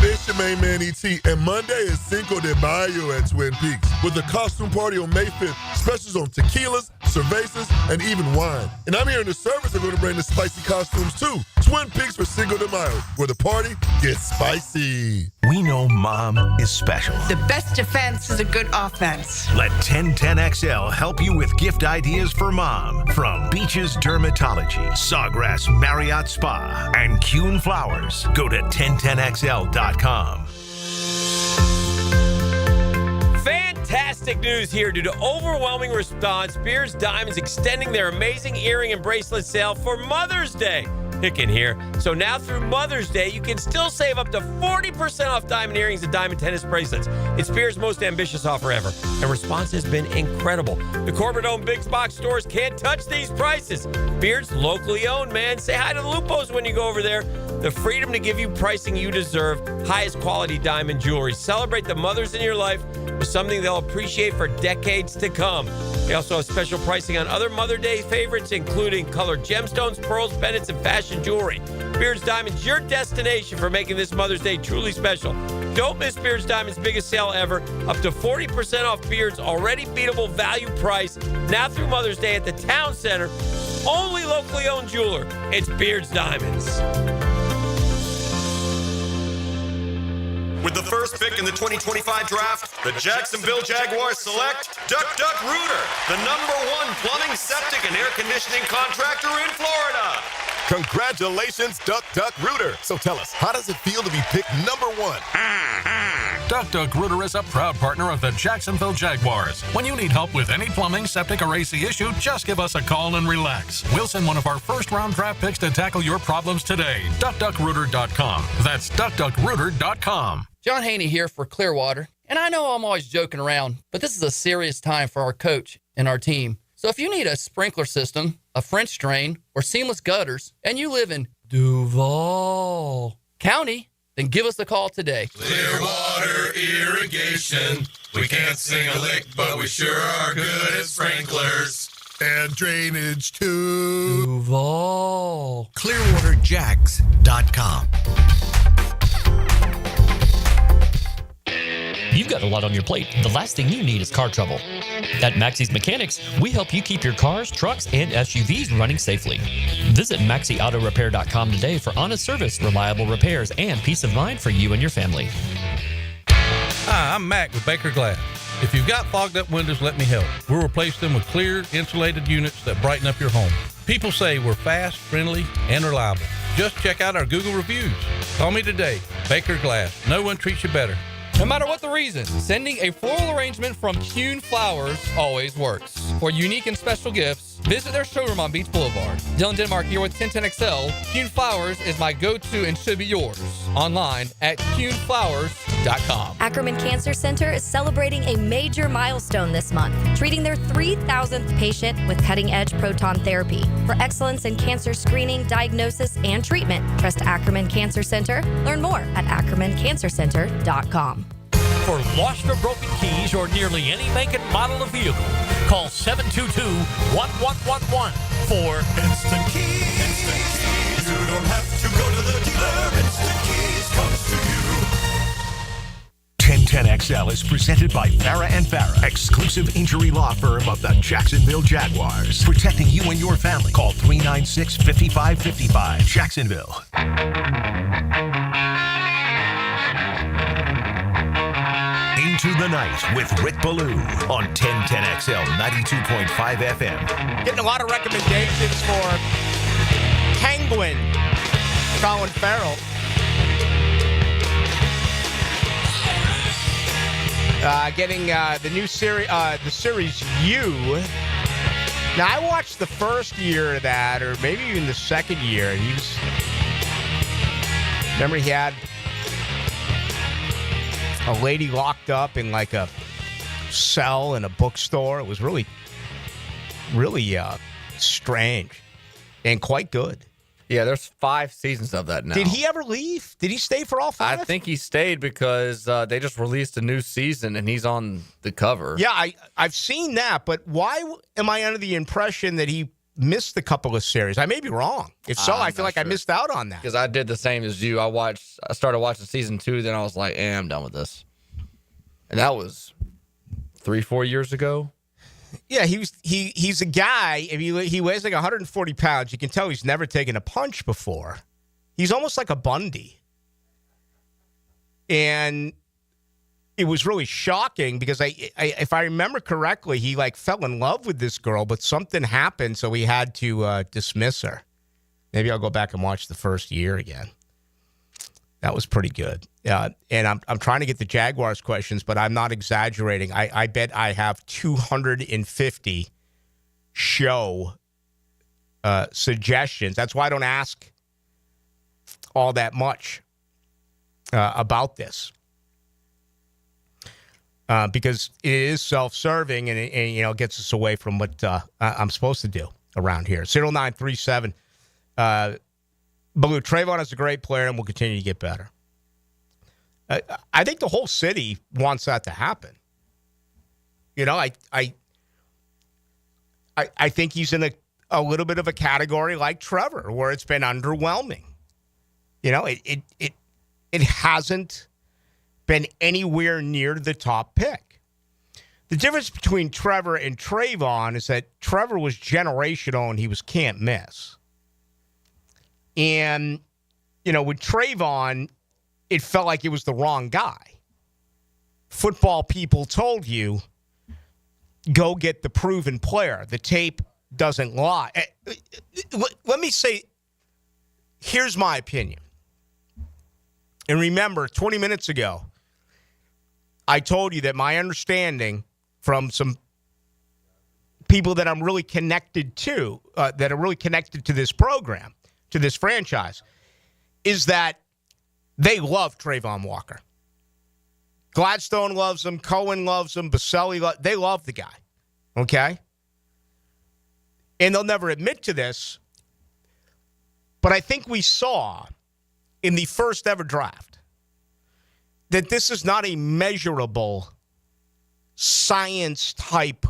It's your main man E.T. and Monday is Cinco de Mayo at Twin Peaks with a costume party on May 5th. Specials on tequilas, cervezas, and even wine. And I'm hearing the servers are going to bring the spicy costumes too. Twin Peaks for Cinco de Mayo, where the party gets spicy. We know Mom is special. The best defense is a good offense. Let 1010XL help you with gift ideas for Mom. From Beaches Dermatology, Sawgrass Marriott Spa, and Kuhn Flowers. Go to 1010XL.com. Fantastic news here. Due to overwhelming response, Beard's Diamonds extending their amazing earring and bracelet sale for Mother's Day. Hicken here. So now through Mother's Day, you can still save up to 40% off diamond earrings and diamond tennis bracelets. It's Beard's most ambitious offer ever, and response has been incredible. The corporate-owned big box stores can't touch these prices. Beard's locally owned, man. Say hi to the Lupos when you go over there. The freedom to give you pricing you deserve. Highest quality diamond jewelry. Celebrate the mothers in your life with something they'll appreciate for decades to come. They also have special pricing on other Mother Day favorites, including colored gemstones, pearls, pendants, and fashion jewelry. Beard's Diamonds, your destination for making this Mother's Day truly special. Don't miss Beard's Diamonds' biggest sale ever. Up to 40% off Beard's already beatable value price. Now through Mother's Day at the Town Center. Only locally owned jeweler. It's Beard's Diamonds. With the first pick in the 2025 draft, the Jacksonville Jaguars select Duck Duck Rooter, the #1 plumbing, septic, and air conditioning contractor in Florida. Congratulations, Duck Duck Rooter. So tell us, how does it feel to be picked #1? Duck Duck Rooter is a proud partner of the Jacksonville Jaguars. When you need help with any plumbing, septic, or AC issue, just give us a call and relax. We'll send one of our first-round draft picks to tackle your problems today. DuckDuckRooter.com. That's DuckDuckRooter.com. John Haney here for Clearwater. And I know I'm always joking around, but this is a serious time for our coach and our team. So if you need a sprinkler system, a French drain, or seamless gutters, and you live in Duval County, then give us a call today. Clearwater Irrigation. We can't sing a lick, but we sure are good at sprinklers. And drainage too. Duval. ClearwaterJags.com. You've got a lot on your plate. The last thing you need is car trouble. At Maxie's Mechanics, we help you keep your cars, trucks, and SUVs running safely. Visit MaxieAutoRepair.com today for honest service, reliable repairs, and peace of mind for you and your family. Hi, I'm Mac with Baker Glass. If you've got fogged up windows, let me help. We'll replace them with clear, insulated units that brighten up your home. People say we're fast, friendly, and reliable. Just check out our Google reviews. Call me today. Baker Glass. No one treats you better. No matter what the reason, sending a floral arrangement from Kuhn Flowers always works. For unique and special gifts, visit their showroom on Beach Boulevard. Dylan Denmark here with 1010XL. Kuhn Flowers is my go-to and should be yours. Online at KuhnFlowers.com. Ackerman Cancer Center is celebrating a major milestone this month, treating their 3,000th patient with cutting-edge proton therapy. For excellence in cancer screening, diagnosis, and treatment, trust Ackerman Cancer Center. Learn more at AckermanCancerCenter.com. For lost or broken keys or nearly any make and model of vehicle, call 722-1111 for Instant Keys. Instant Keys. You don't have to go to the dealer. Instant Keys comes to you. 1010XL is presented by Farah and Farah, exclusive injury law firm of the Jacksonville Jaguars. Protecting you and your family. Call 396-5555. Jacksonville. Into the Night with Rick Ballou on 1010XL 92.5 FM. Getting a lot of recommendations for Penguin, Colin Farrell. Getting the new series, the series You. Now, I watched the first year of that, or maybe even the second year, and he was. Remember, he had a lady locked up in like a cell in a bookstore. It was really, really strange and quite good. Yeah, there's 5 seasons of that now. Did he ever leave? Did he stay for all 5? I think he stayed because they just released a new season and he's on the cover. Yeah, I've seen that, but why am I under the impression that he missed a couple of series? I may be wrong. If so, I feel like I missed out on that. Because I did the same as you. I started watching season 2, then I was like, I'm done with this. And that was 3-4 years ago. Yeah, he's a guy. If he weighs like 140 pounds, you can tell he's never taken a punch before. He's almost like a Bundy. And it was really shocking because if I remember correctly, he like fell in love with this girl, but something happened, so he had to dismiss her. Maybe I'll go back and watch the first year again. That was pretty good. And I'm trying to get the Jaguars questions, but I'm not exaggerating. I bet I have 250 show suggestions. That's why I don't ask all that much about this. Because it is self-serving and it gets us away from what I'm supposed to do around here. 0937. Ballou, Trayvon is a great player and will continue to get better. I think the whole city wants that to happen. I think he's in a little bit of a category like Trevor, where it's been underwhelming. It hasn't been anywhere near the top pick. The difference between Trevor and Trayvon is that Trevor was generational and he was can't miss. And, with Trayvon, it felt like it was the wrong guy. Football people told you, go get the proven player. The tape doesn't lie. Let me say, here's my opinion. And remember, 20 minutes ago, I told you that my understanding from some people that I'm really connected to, that are really connected to this program, to this franchise, is that they love Trayvon Walker. Gladstone loves him. Cohen loves him. Baselli, they love the guy. Okay? And they'll never admit to this, but I think we saw in the first ever draft that this is not a measurable science type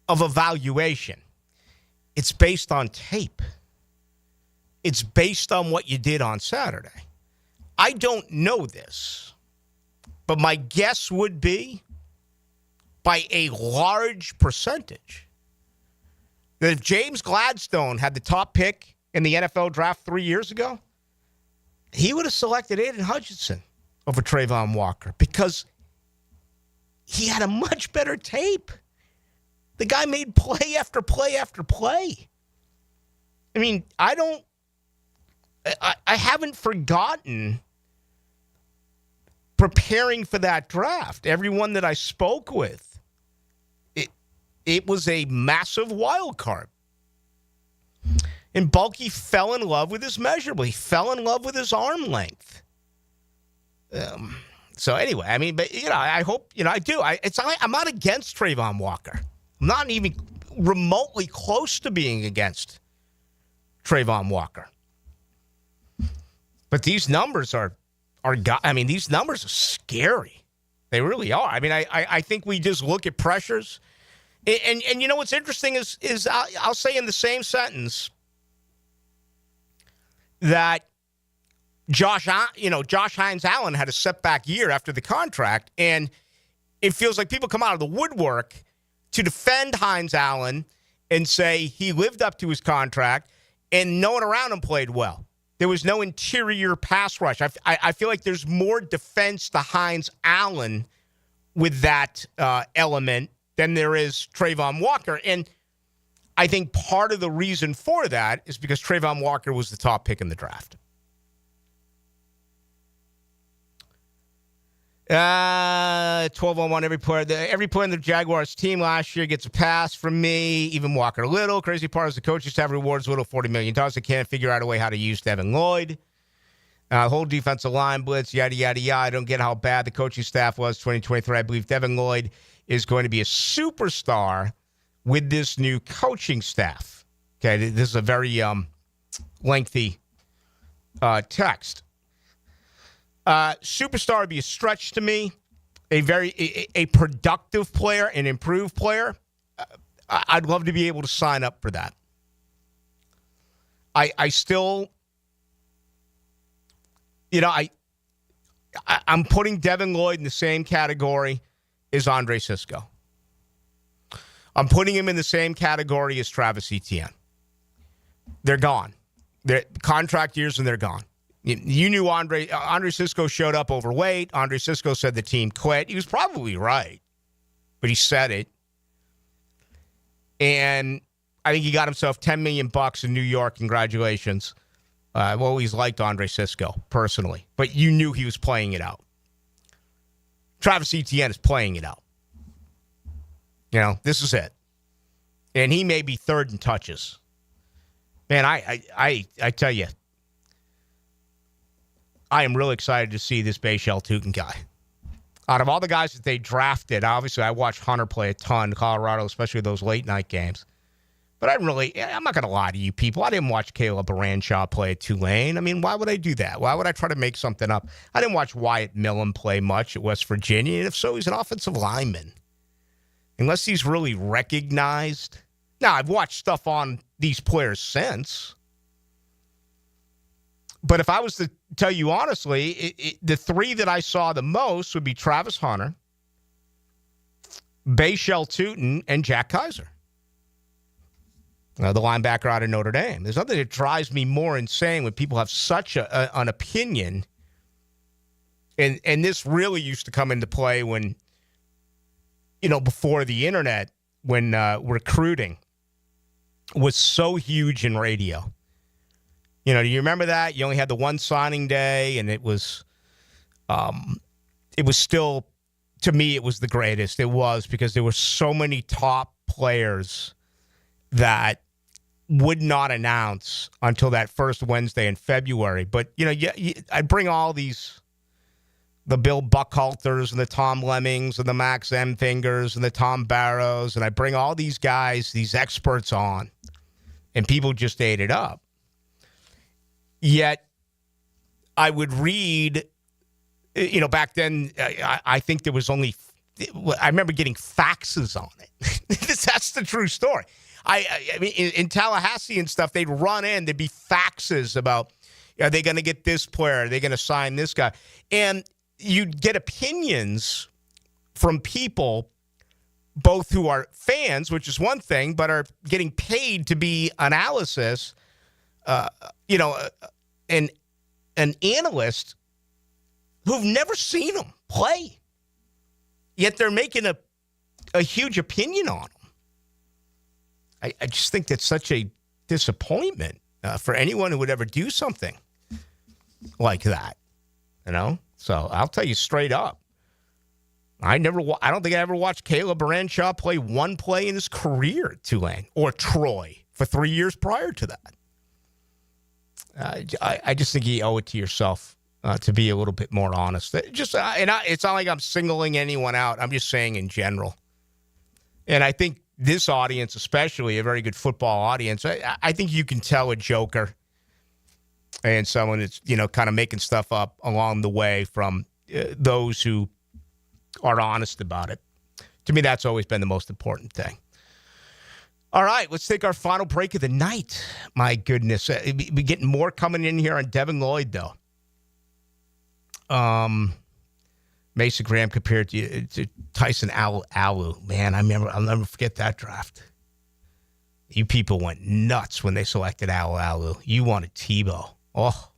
of evaluation. It's based on tape. It's based on what you did on Saturday. I don't know this, but my guess would be by a large percentage that if James Gladstone had the top pick in the NFL draft 3 years ago, he would have selected Aiden Hutchinson over Trayvon Walker because he had a much better tape. The guy made play after play after play. I mean, I haven't forgotten preparing for that draft. Everyone that I spoke with, it was a massive wild card. And Bulky fell in love with his measurable. He fell in love with his arm length. So anyway, I mean, but I hope I do. I'm not against Trayvon Walker. I'm not even remotely close to being against Trayvon Walker. But these numbers these numbers are scary. They really are. I mean, I think we just look at pressures. And what's interesting is I'll say in the same sentence that Josh Hines Allen had a setback year after the contract, and it feels like people come out of the woodwork to defend Hines Allen and say he lived up to his contract, and no one around him played well. There was no interior pass rush. I feel like there's more defense to Hines Allen with that element than there is Trayvon Walker. And I think part of the reason for that is because Trayvon Walker was the top pick in the draft. 12-on-1 every player in the Jaguars team last year gets a pass from me, even Walker Little. Crazy part is the coaching staff rewards Little $40 million. They can't figure out a way how to use Devin Lloyd. Whole defensive line blitz, yada, yada, yada. I don't get how bad the coaching staff was 2023. I believe Devin Lloyd is going to be a superstar with this new coaching staff. Okay, this is a very lengthy text. Superstar would be a stretch to me. A productive player, an improved player. I'd love to be able to sign up for that. I still, I'm putting Devin Lloyd in the same category as Andre Sisco. I'm putting him in the same category as Travis Etienne. They're gone. They're contract years and they're gone. You knew Andre Cisco showed up overweight. Andre Cisco said the team quit. He was probably right, but he said it. And I think he got himself $10 million in New York. Congratulations. I've always liked Andre Cisco personally, but you knew he was playing it out. Travis Etienne is playing it out. This is it. And he may be third in touches. Man, I tell you, I am really excited to see this Bayshell Tootin guy. Out of all the guys that they drafted, obviously I watched Hunter play a ton, Colorado, especially those late night games. But I'm not going to lie to you people. I didn't watch Caleb Baranshaw play at Tulane. I mean, why would I do that? Why would I try to make something up? I didn't watch Wyatt Millen play much at West Virginia. And if so, he's an offensive lineman. Unless he's really recognized. Now, I've watched stuff on these players since. But if I was to tell you honestly, the three that I saw the most would be Travis Hunter, Bayshell Tootin, and Jack Kaiser. The linebacker out of Notre Dame. There's nothing that drives me more insane when people have such an opinion. And this really used to come into play when, before the internet, when recruiting was so huge in radio. Do you remember that? You only had the one signing day, and it was still, to me, it was the greatest. It was because there were so many top players that would not announce until that first Wednesday in February. But, I'd bring all these, the Bill Buckhalters and the Tom Lemmings and the Max M. Fingers and the Tom Barrows, and I bring all these guys, these experts on, and people just ate it up. Yet, I would read, back then, I think there was only, I remember getting faxes on it. That's the true story. I mean, in Tallahassee and stuff, they'd run in, there'd be faxes about, are they going to get this player? Are they going to sign this guy? And you'd get opinions from people, both who are fans, which is one thing, but are getting paid to be analysis, an analyst who've never seen them play. Yet they're making a huge opinion on them. I just think that's such a disappointment for anyone who would ever do something like that, So I'll tell you straight up, I don't think I ever watched Caleb Baranshaw play one play in his career at Tulane or Troy for 3 years prior to that. I just think you owe it to yourself to be a little bit more honest. It's not like I'm singling anyone out. I'm just saying in general. And I think this audience, especially a very good football audience, I think you can tell a joker and someone that's, kind of making stuff up along the way from those who are honest about it. To me, that's always been the most important thing. All right, let's take our final break of the night. My goodness. We're getting more coming in here on Devin Lloyd, though. Mason Graham compared to Tyson Alu. Man, I'll never forget that draft. You people went nuts when they selected Alu. You wanted Tebow. Oh.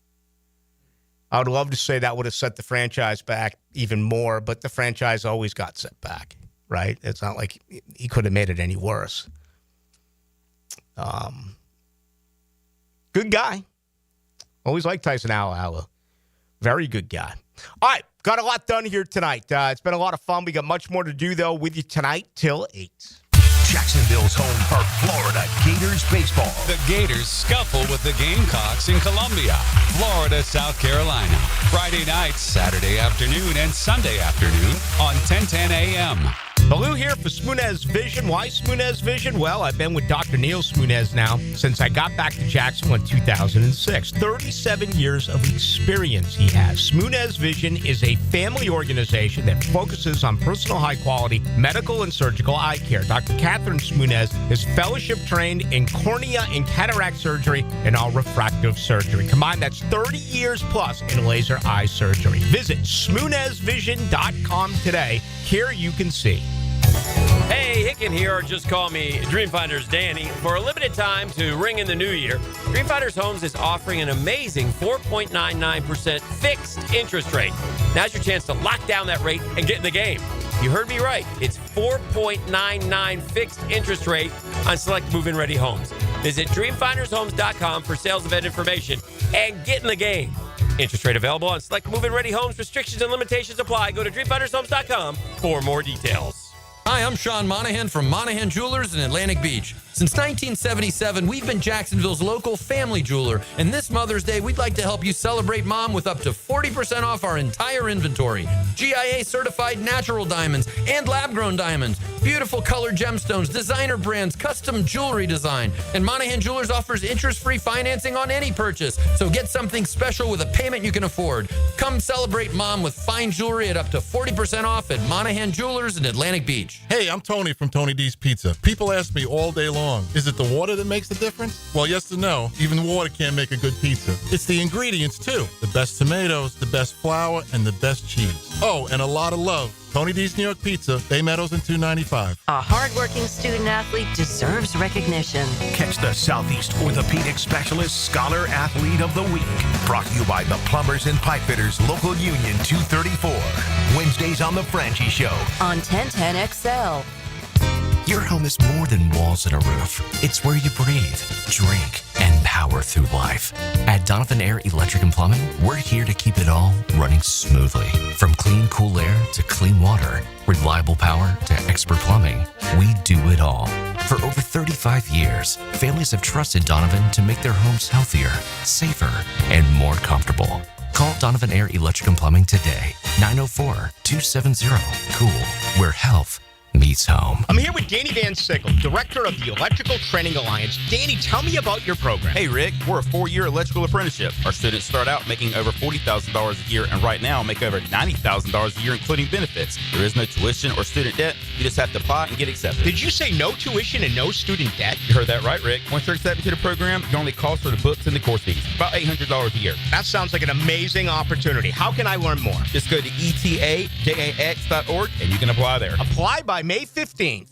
I would love to say that would have set the franchise back even more, but the franchise always got set back, right? It's not like he could have made it any worse. Good guy. Always liked Tyson Alu. Very good guy. All right, got a lot done here tonight. It's been a lot of fun. We got much more to do, though, with you tonight till 8. Jacksonville's home for Florida Gators baseball. The Gators scuffle with the Gamecocks in Columbia, Florida, South Carolina. Friday night, Saturday afternoon, and Sunday afternoon on 1010 a.m. Ballou here for Smoonez Vision. Why Smoonez Vision? Well, I've been with Dr. Neil Smoonez now since I got back to Jacksonville in 2006. 37 years of experience he has. Smoonez Vision is a family organization that focuses on personal high-quality medical and surgical eye care. Dr. Catherine Smoonez is fellowship-trained in cornea and cataract surgery and all refractive surgery. Combined, that's 30 years plus in laser eye surgery. Visit SmoonezVision.com today. Here you can see. Hey, kicking here, or just call me Dreamfinders Danny. For a limited time to ring in the new year, Dreamfinders Homes is offering an amazing 4.99% fixed interest rate. Now's your chance to lock down that rate and get in the game. You heard me right. It's 4.99 fixed interest rate on select move-in ready homes. Visit dreamfindershomes.com for sales event information and get in the game. Interest rate available on select move-in ready homes. Restrictions and limitations apply. Go to dreamfindershomes.com for more details. Hi, I'm Sean Monahan from Monahan Jewelers in Atlantic Beach. Since 1977, we've been Jacksonville's local family jeweler, and this Mother's Day, we'd like to help you celebrate Mom with up to 40% off our entire inventory. GIA-certified natural diamonds and lab-grown diamonds, beautiful colored gemstones, designer brands, custom jewelry design, and Monahan Jewelers offers interest-free financing on any purchase, so get something special with a payment you can afford. Come celebrate Mom with fine jewelry at up to 40% off at Monahan Jewelers in Atlantic Beach. Hey, I'm Tony from Tony D's Pizza. People ask me all day long, is it the water that makes the difference? Well, yes and no. Even water can't make a good pizza. It's the ingredients, too. The best tomatoes, the best flour, and the best cheese. Oh, and a lot of love. Tony D's New York Pizza, Bay Meadows and 295. A hardworking student athlete deserves recognition. Catch the Southeast Orthopedic Specialist Scholar Athlete of the Week. Brought to you by the Plumbers and Pipefitters Local Union 234. Wednesdays on The Franchi Show. On 1010XL. Your home is more than walls and a roof. It's where you breathe, drink, and power through life. At Donovan Air Electric and Plumbing, we're here to keep it all running smoothly. From clean, cool air to clean water, reliable power to expert plumbing, we do it all. For over 35 years, families have trusted Donovan to make their homes healthier, safer, and more comfortable. Call Donovan Air Electric and Plumbing today, 904-270-COOL, where health meets home. I'm here with Danny Van Sickle, director of the Electrical Training Alliance. Danny, tell me about your program. Hey, Rick, we're a 4-year electrical apprenticeship. Our students start out making over $40,000 a year and right now make over $90,000 a year, including benefits. There is no tuition or student debt. You just have to apply and get accepted. Did you say no tuition and no student debt? You heard that right, Rick. Once you're accepted to the program, your only cost are the books and the course fees. About $800 a year. That sounds like an amazing opportunity. How can I learn more? Just go to etajax.org and you can apply there. Apply by May 15th.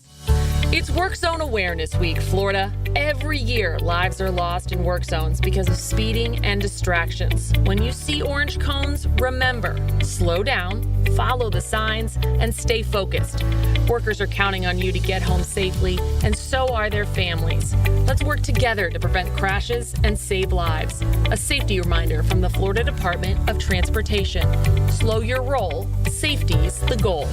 It's Work Zone Awareness Week, Florida. Every year, lives are lost in work zones because of speeding and distractions. When you see orange cones, remember, slow down, follow the signs, and stay focused. Workers are counting on you to get home safely, and so are their families. Let's work together to prevent crashes and save lives. A safety reminder from the Florida Department of Transportation. Slow your roll. Safety's the goal.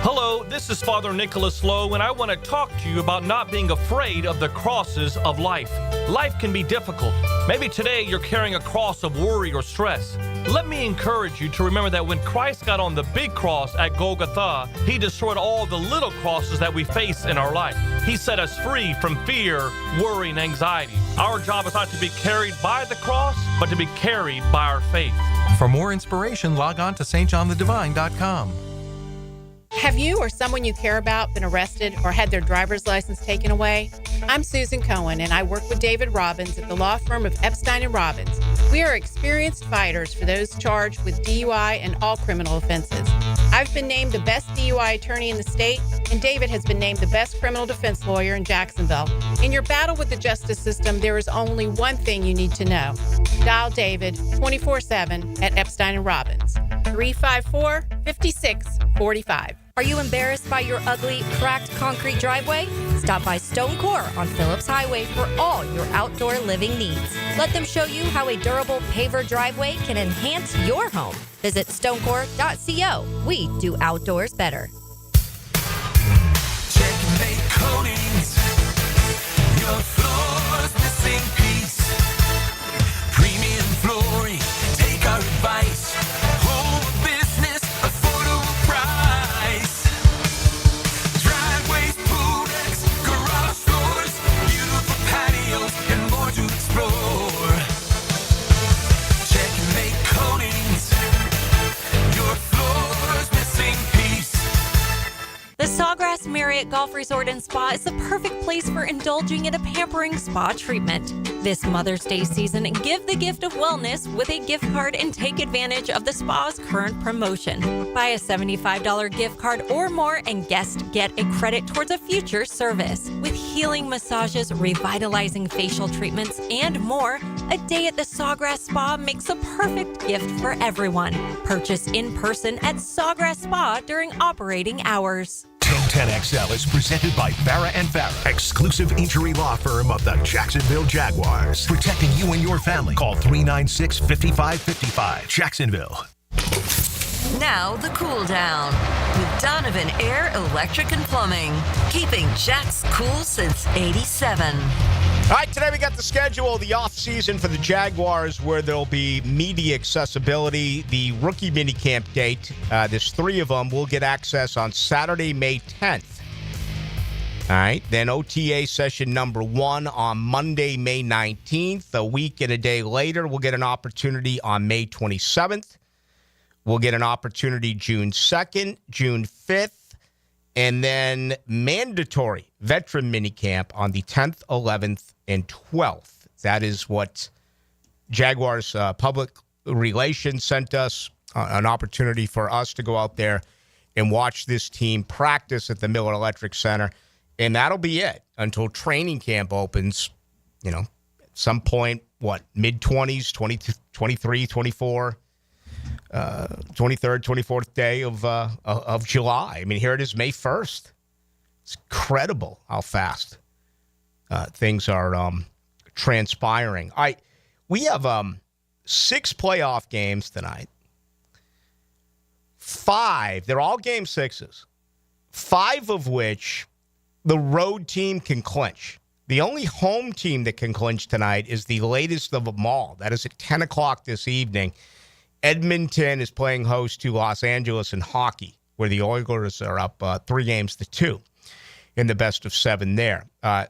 Hello, this is Father Nicholas Lowe, and I want to talk to you about not being afraid of the crosses of life. Life can be difficult. Maybe today you're carrying a cross of worry or stress. Let me encourage you to remember that when Christ got on the big cross at Golgotha, he destroyed all the little crosses that we face in our life. He set us free from fear, worry, and anxiety. Our job is not to be carried by the cross, but to be carried by our faith. For more inspiration, log on to stjohnthedivine.com. Have you or someone you care about been arrested or had their driver's license taken away? I'm Susan Cohen, and I work with David Robbins at the law firm of Epstein & Robbins. We are experienced fighters for those charged with DUI and all criminal offenses. I've been named the best DUI attorney in the state, and David has been named the best criminal defense lawyer in Jacksonville. In your battle with the justice system, there is only one thing you need to know. Dial David 24/7 at Epstein & Robbins, 354-5645. Are you embarrassed by your ugly, cracked concrete driveway? Stop by Stone Core on Phillips Highway for all your outdoor living needs. Let them show you how a durable paver driveway can enhance your home. Visit stonecore.co. We do outdoors better. Checkmate Coatings. Your floor's missing piece. Premium flooring. Take our advice. Home business, affordable price. Driveways, pool decks, garage doors, beautiful patios, and more to explore. Checkmate Coatings. Your floor's missing piece. The Sawgrass Marriott Golf Resort and Spa is the perfect place for indulging in a pampering spa treatment. This Mother's Day season, give the gift of wellness with a gift card and take advantage of the spa's current promotion. Buy a $75 gift card or more and guests get a credit towards a future service. With healing massages, revitalizing facial treatments, and more, a day at the Sawgrass Spa makes a perfect gift for everyone. Purchase in person at Sawgrass Spa during operating hours. 1010XL is presented by Farah and Farah, exclusive injury law firm of the Jacksonville Jaguars. Protecting you and your family. Call 396-5555. Jacksonville. Now the cool down with Donovan Air Electric and Plumbing, keeping Jack's cool since '87. All right, today we got the schedule, the offseason for the Jaguars, where there'll be media accessibility, the rookie minicamp date. There's 3 of them. We'll get access on Saturday, May 10th. All right, then OTA session number 1 on Monday, May 19th. A week and a day later, we'll get an opportunity on May 27th. We'll get an opportunity June 2nd, June 5th. And then mandatory veteran minicamp on the 10th, 11th, and 12th. That is what Jaguars public relations sent us, an opportunity for us to go out there and watch this team practice at the Miller Electric Center. And that'll be it until training camp opens, at some point, mid-20s, 23, 24. 23rd, 24th day of July. I mean, here it is, May 1st. It's incredible how fast things are transpiring. We have 6 playoff games tonight. 5, they're all game 6s. 5 of which the road team can clinch. The only home team that can clinch tonight is the latest of them all. That is at 10 o'clock this evening. Edmonton is playing host to Los Angeles in hockey, where the Oilers are up 3-2 in the best of 7 there.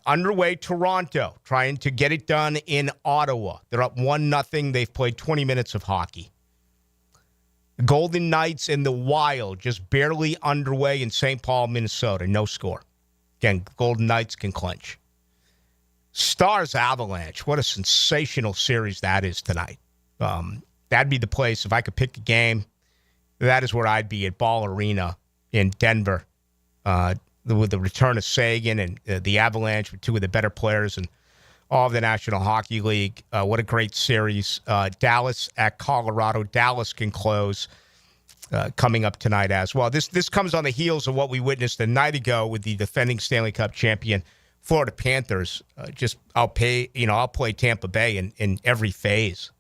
Underway, Toronto, trying to get it done in Ottawa. They're up 1-0. They've played 20 minutes of hockey. Golden Knights in the Wild, just barely underway in St. Paul, Minnesota. No score. Again, Golden Knights can clinch. Stars Avalanche, what a sensational series that is tonight. That'd be the place, if I could pick a game, that is where I'd be, at Ball Arena in Denver, with the return of Sagan and the Avalanche with 2 of the better players in all of the National Hockey League. What a great series. Dallas at Colorado. Dallas can close coming up tonight as well. This comes on the heels of what we witnessed a night ago with the defending Stanley Cup champion Florida Panthers. I'll play Tampa Bay in every phase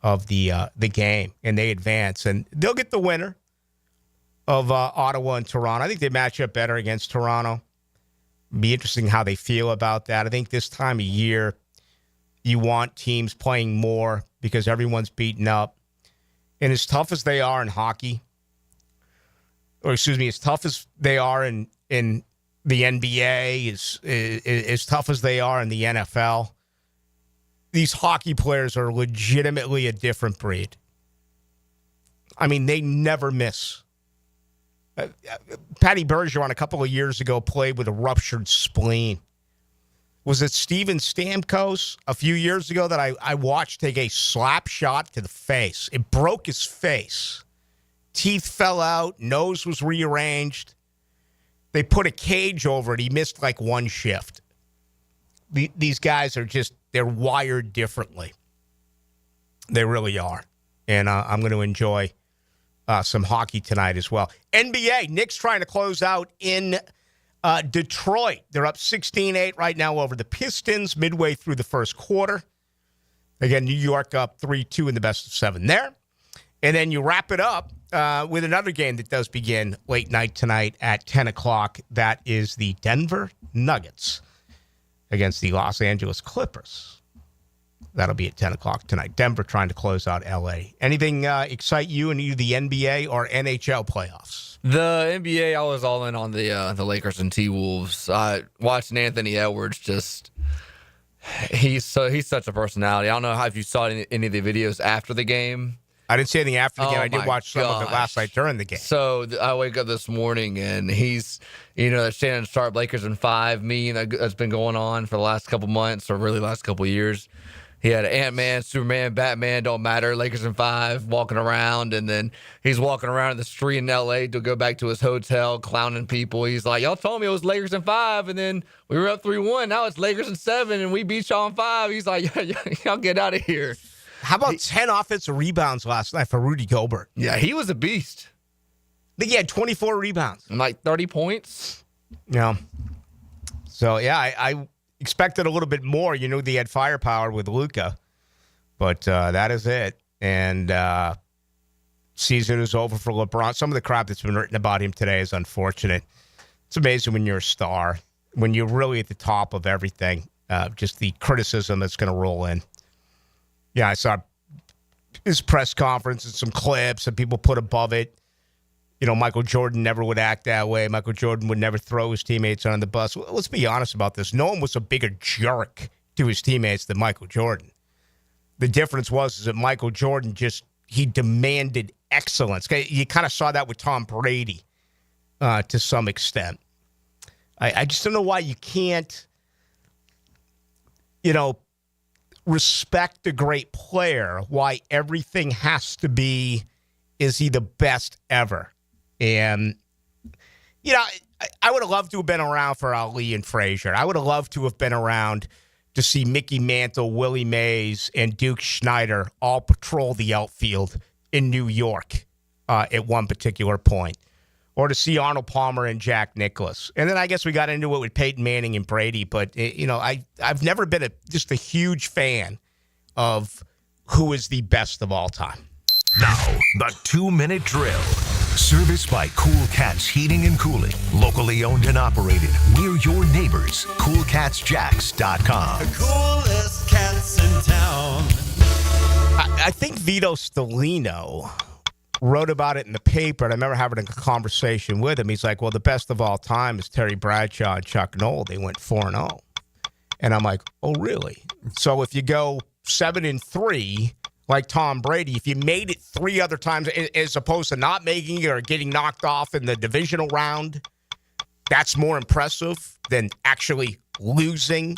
of the game, and they advance, and they'll get the winner of Ottawa and Toronto. I think they match up better against Toronto. Be interesting how they feel about that. I think this time of year, you want teams playing more because everyone's beaten up, and as tough as they are in hockey, as tough as they are in the NBA, as tough as they are in the NFL. These hockey players are legitimately a different breed. I mean, they never miss. Patty Bergeron a couple of years ago played with a ruptured spleen. Was it Steven Stamkos a few years ago that I watched take a slap shot to the face? It broke his face. Teeth fell out. Nose was rearranged. They put a cage over it. He missed like 1 shift. These guys are they're wired differently. They really are. And I'm going to enjoy some hockey tonight as well. NBA, Knicks trying to close out in Detroit. They're up 16-8 right now over the Pistons midway through the first quarter. Again, New York up 3-2 in the best of 7 there. And then you wrap it up with another game that does begin late night tonight at 10 o'clock. That is the Denver Nuggets against the Los Angeles Clippers. That'll be at 10 o'clock tonight. Denver trying to close out L.A. Anything excite you in either the NBA or NHL playoffs? The NBA, I was all in on the Lakers and T-Wolves. Watching Anthony Edwards, he's such a personality. I don't know if you saw any of the videos after the game, I didn't see anything after the game. I did my watch some of it last night during the game. So I wake up this morning and he's, they're standing sharp Lakers in 5. That's been going on for the last couple months, or really last couple years. He had Ant-Man, Superman, Batman, don't matter, Lakers in 5, walking around. And then he's walking around in the street in L.A. to go back to his hotel, clowning people. He's like, y'all told me it was Lakers in 5, and then we were up 3-1. Now it's Lakers in 7, and we beat y'all in 5. He's like, y'all get out of here. How about 10 offensive rebounds last night for Rudy Gobert? Yeah, he was a beast. I think he had 24 rebounds. And like 30 points. Yeah. So, yeah, I expected a little bit more. They had firepower with Luka. But that is it. And season is over for LeBron. Some of the crap that's been written about him today is unfortunate. It's amazing when you're a star, when you're really at the top of everything, just the criticism that's going to roll in. Yeah, I saw his press conference and some clips, and people put above it, Michael Jordan never would act that way. Michael Jordan would never throw his teammates on the bus. Well, let's be honest about this. No one was a bigger jerk to his teammates than Michael Jordan. The difference was that Michael Jordan he demanded excellence. You kind of saw that with Tom Brady to some extent. I just don't know why you can't, respect a great player, why everything has to be, is he the best ever? And, I would have loved to have been around for Ali and Frazier. I would have loved to have been around to see Mickey Mantle, Willie Mays, and Duke Schneider all patrol the outfield in New York at one particular point. Or to see Arnold Palmer and Jack Nicklaus. And then I guess we got into it with Peyton Manning and Brady. But, I've never been just a huge fan of who is the best of all time. Now, the 2-minute drill. Serviced by Cool Cats Heating and Cooling. Locally owned and operated. We're your neighbors. CoolCatsJacks.com. The coolest cats in town. I think Vito Stellino wrote about it in the paper, and I remember having a conversation with him. He's like, well, the best of all time is Terry Bradshaw and Chuck Noll. They went 4-0. And I'm like, oh, really? So if you go 7-3, like Tom Brady, if you made it 3 other times as opposed to not making it or getting knocked off in the divisional round, that's more impressive than actually losing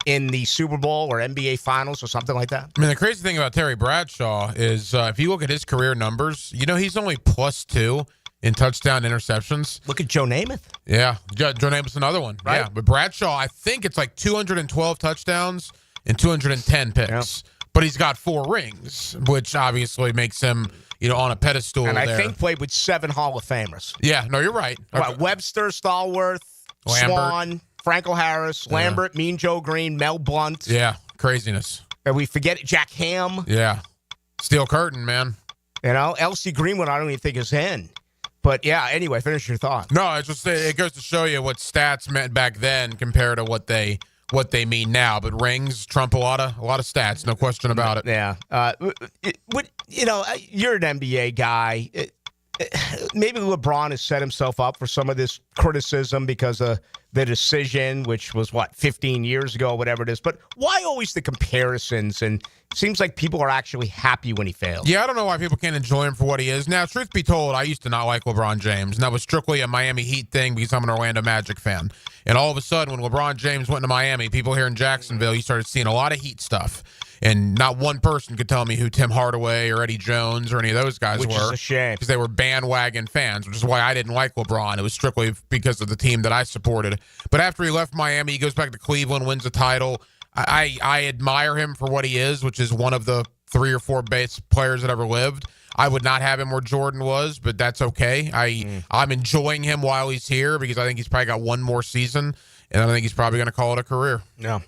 in the Super Bowl or NBA Finals or something like that? I mean, the crazy thing about Terry Bradshaw is if you look at his career numbers, he's only +2 in touchdown interceptions. Look at Joe Namath. Yeah, Joe Namath's another one. Right. Yeah, but Bradshaw, I think it's like 212 touchdowns and 210 picks. Yeah. But he's got 4 rings, which obviously makes him, on a pedestal. And I there. think played with 7 Hall of Famers. Yeah, no, you're right. Webster, Stallworth, Lambert. Swan, Franco Harris, Lambert, Mean Joe Green, Mel Blount. Yeah, craziness. And we forget Jack Ham. Yeah. Steel curtain, man. L.C. Greenwood, I don't even think is in. But, yeah, anyway, finish your thought. No, it goes to show you what stats meant back then compared to what they mean now. But rings trump a lot of stats, no question about it. Yeah. You're an NBA guy. Maybe LeBron has set himself up for some of this criticism because of the decision, which was, 15 years ago, whatever it is. But why always the comparisons? And it seems like people are actually happy when he fails. Yeah, I don't know why people can't enjoy him for what he is. Now, truth be told, I used to not like LeBron James, and that was strictly a Miami Heat thing because I'm an Orlando Magic fan. And all of a sudden, when LeBron James went to Miami, people here in Jacksonville, you started seeing a lot of Heat stuff. And not one person could tell me who Tim Hardaway or Eddie Jones or any of those guys were. Which is a shame. Because they were bandwagon fans, which is why I didn't like LeBron. It was strictly because of the team that I supported. But after he left Miami, he goes back to Cleveland, wins a title. I admire him for what he is, which is one of the 3 or 4 best players that ever lived. I would not have him where Jordan was, but that's okay. I'm enjoying him while he's here because I think he's probably got one more season, and I think he's probably going to call it a career. Yeah.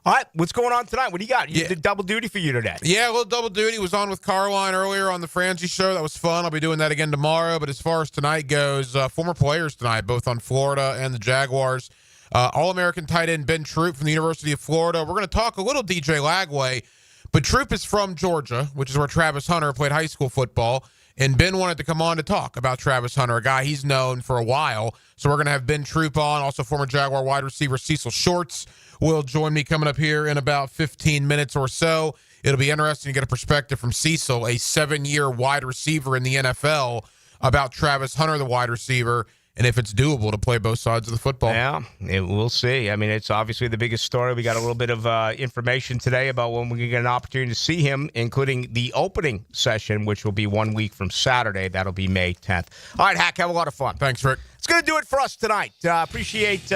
All right, what's going on tonight? What do you got? You did double duty for you today. Yeah, a little double duty. Was on with Caroline earlier on the Frangie show. That was fun. I'll be doing that again tomorrow. But as far as tonight goes, former players tonight, both on Florida and the Jaguars. All-American tight end Ben Troop from the University of Florida. We're going to talk a little DJ Lagway, but Troop is from Georgia, which is where Travis Hunter played high school football. And Ben wanted to come on to talk about Travis Hunter, a guy he's known for a while. So we're going to have Ben Troop on, also former Jaguar wide receiver Cecil Shorts will join me coming up here in about 15 minutes or so. It'll be interesting to get a perspective from Cecil, a 7-year wide receiver in the NFL, about Travis Hunter, the wide receiver, and if it's doable to play both sides of the football. Yeah, we'll see. I mean, it's obviously the biggest story. We got a little bit of information today about when we can get an opportunity to see him, including the opening session, which will be 1 week from Saturday. That'll be May 10th. All right, Hack, have a lot of fun. Thanks, Rick. It's going to do it for us tonight. Appreciate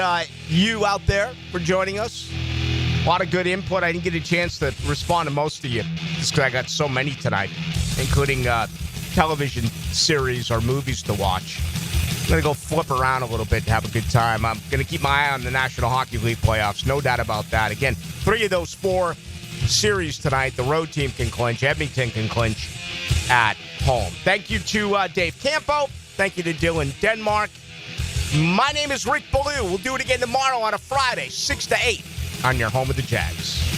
you out there for joining us. A lot of good input. I didn't get a chance to respond to most of you just because I got so many tonight, including television series or movies to watch. I'm going to go flip around a little bit and have a good time. I'm going to keep my eye on the National Hockey League playoffs. No doubt about that. Again, 3 of those 4 series tonight, the road team can clinch. Edmonton can clinch at home. Thank you to Dave Campo. Thank you to Dylan Denmark. My name is Rick Ballou. We'll do it again tomorrow on a Friday, 6 to 8 on your home of the Jags.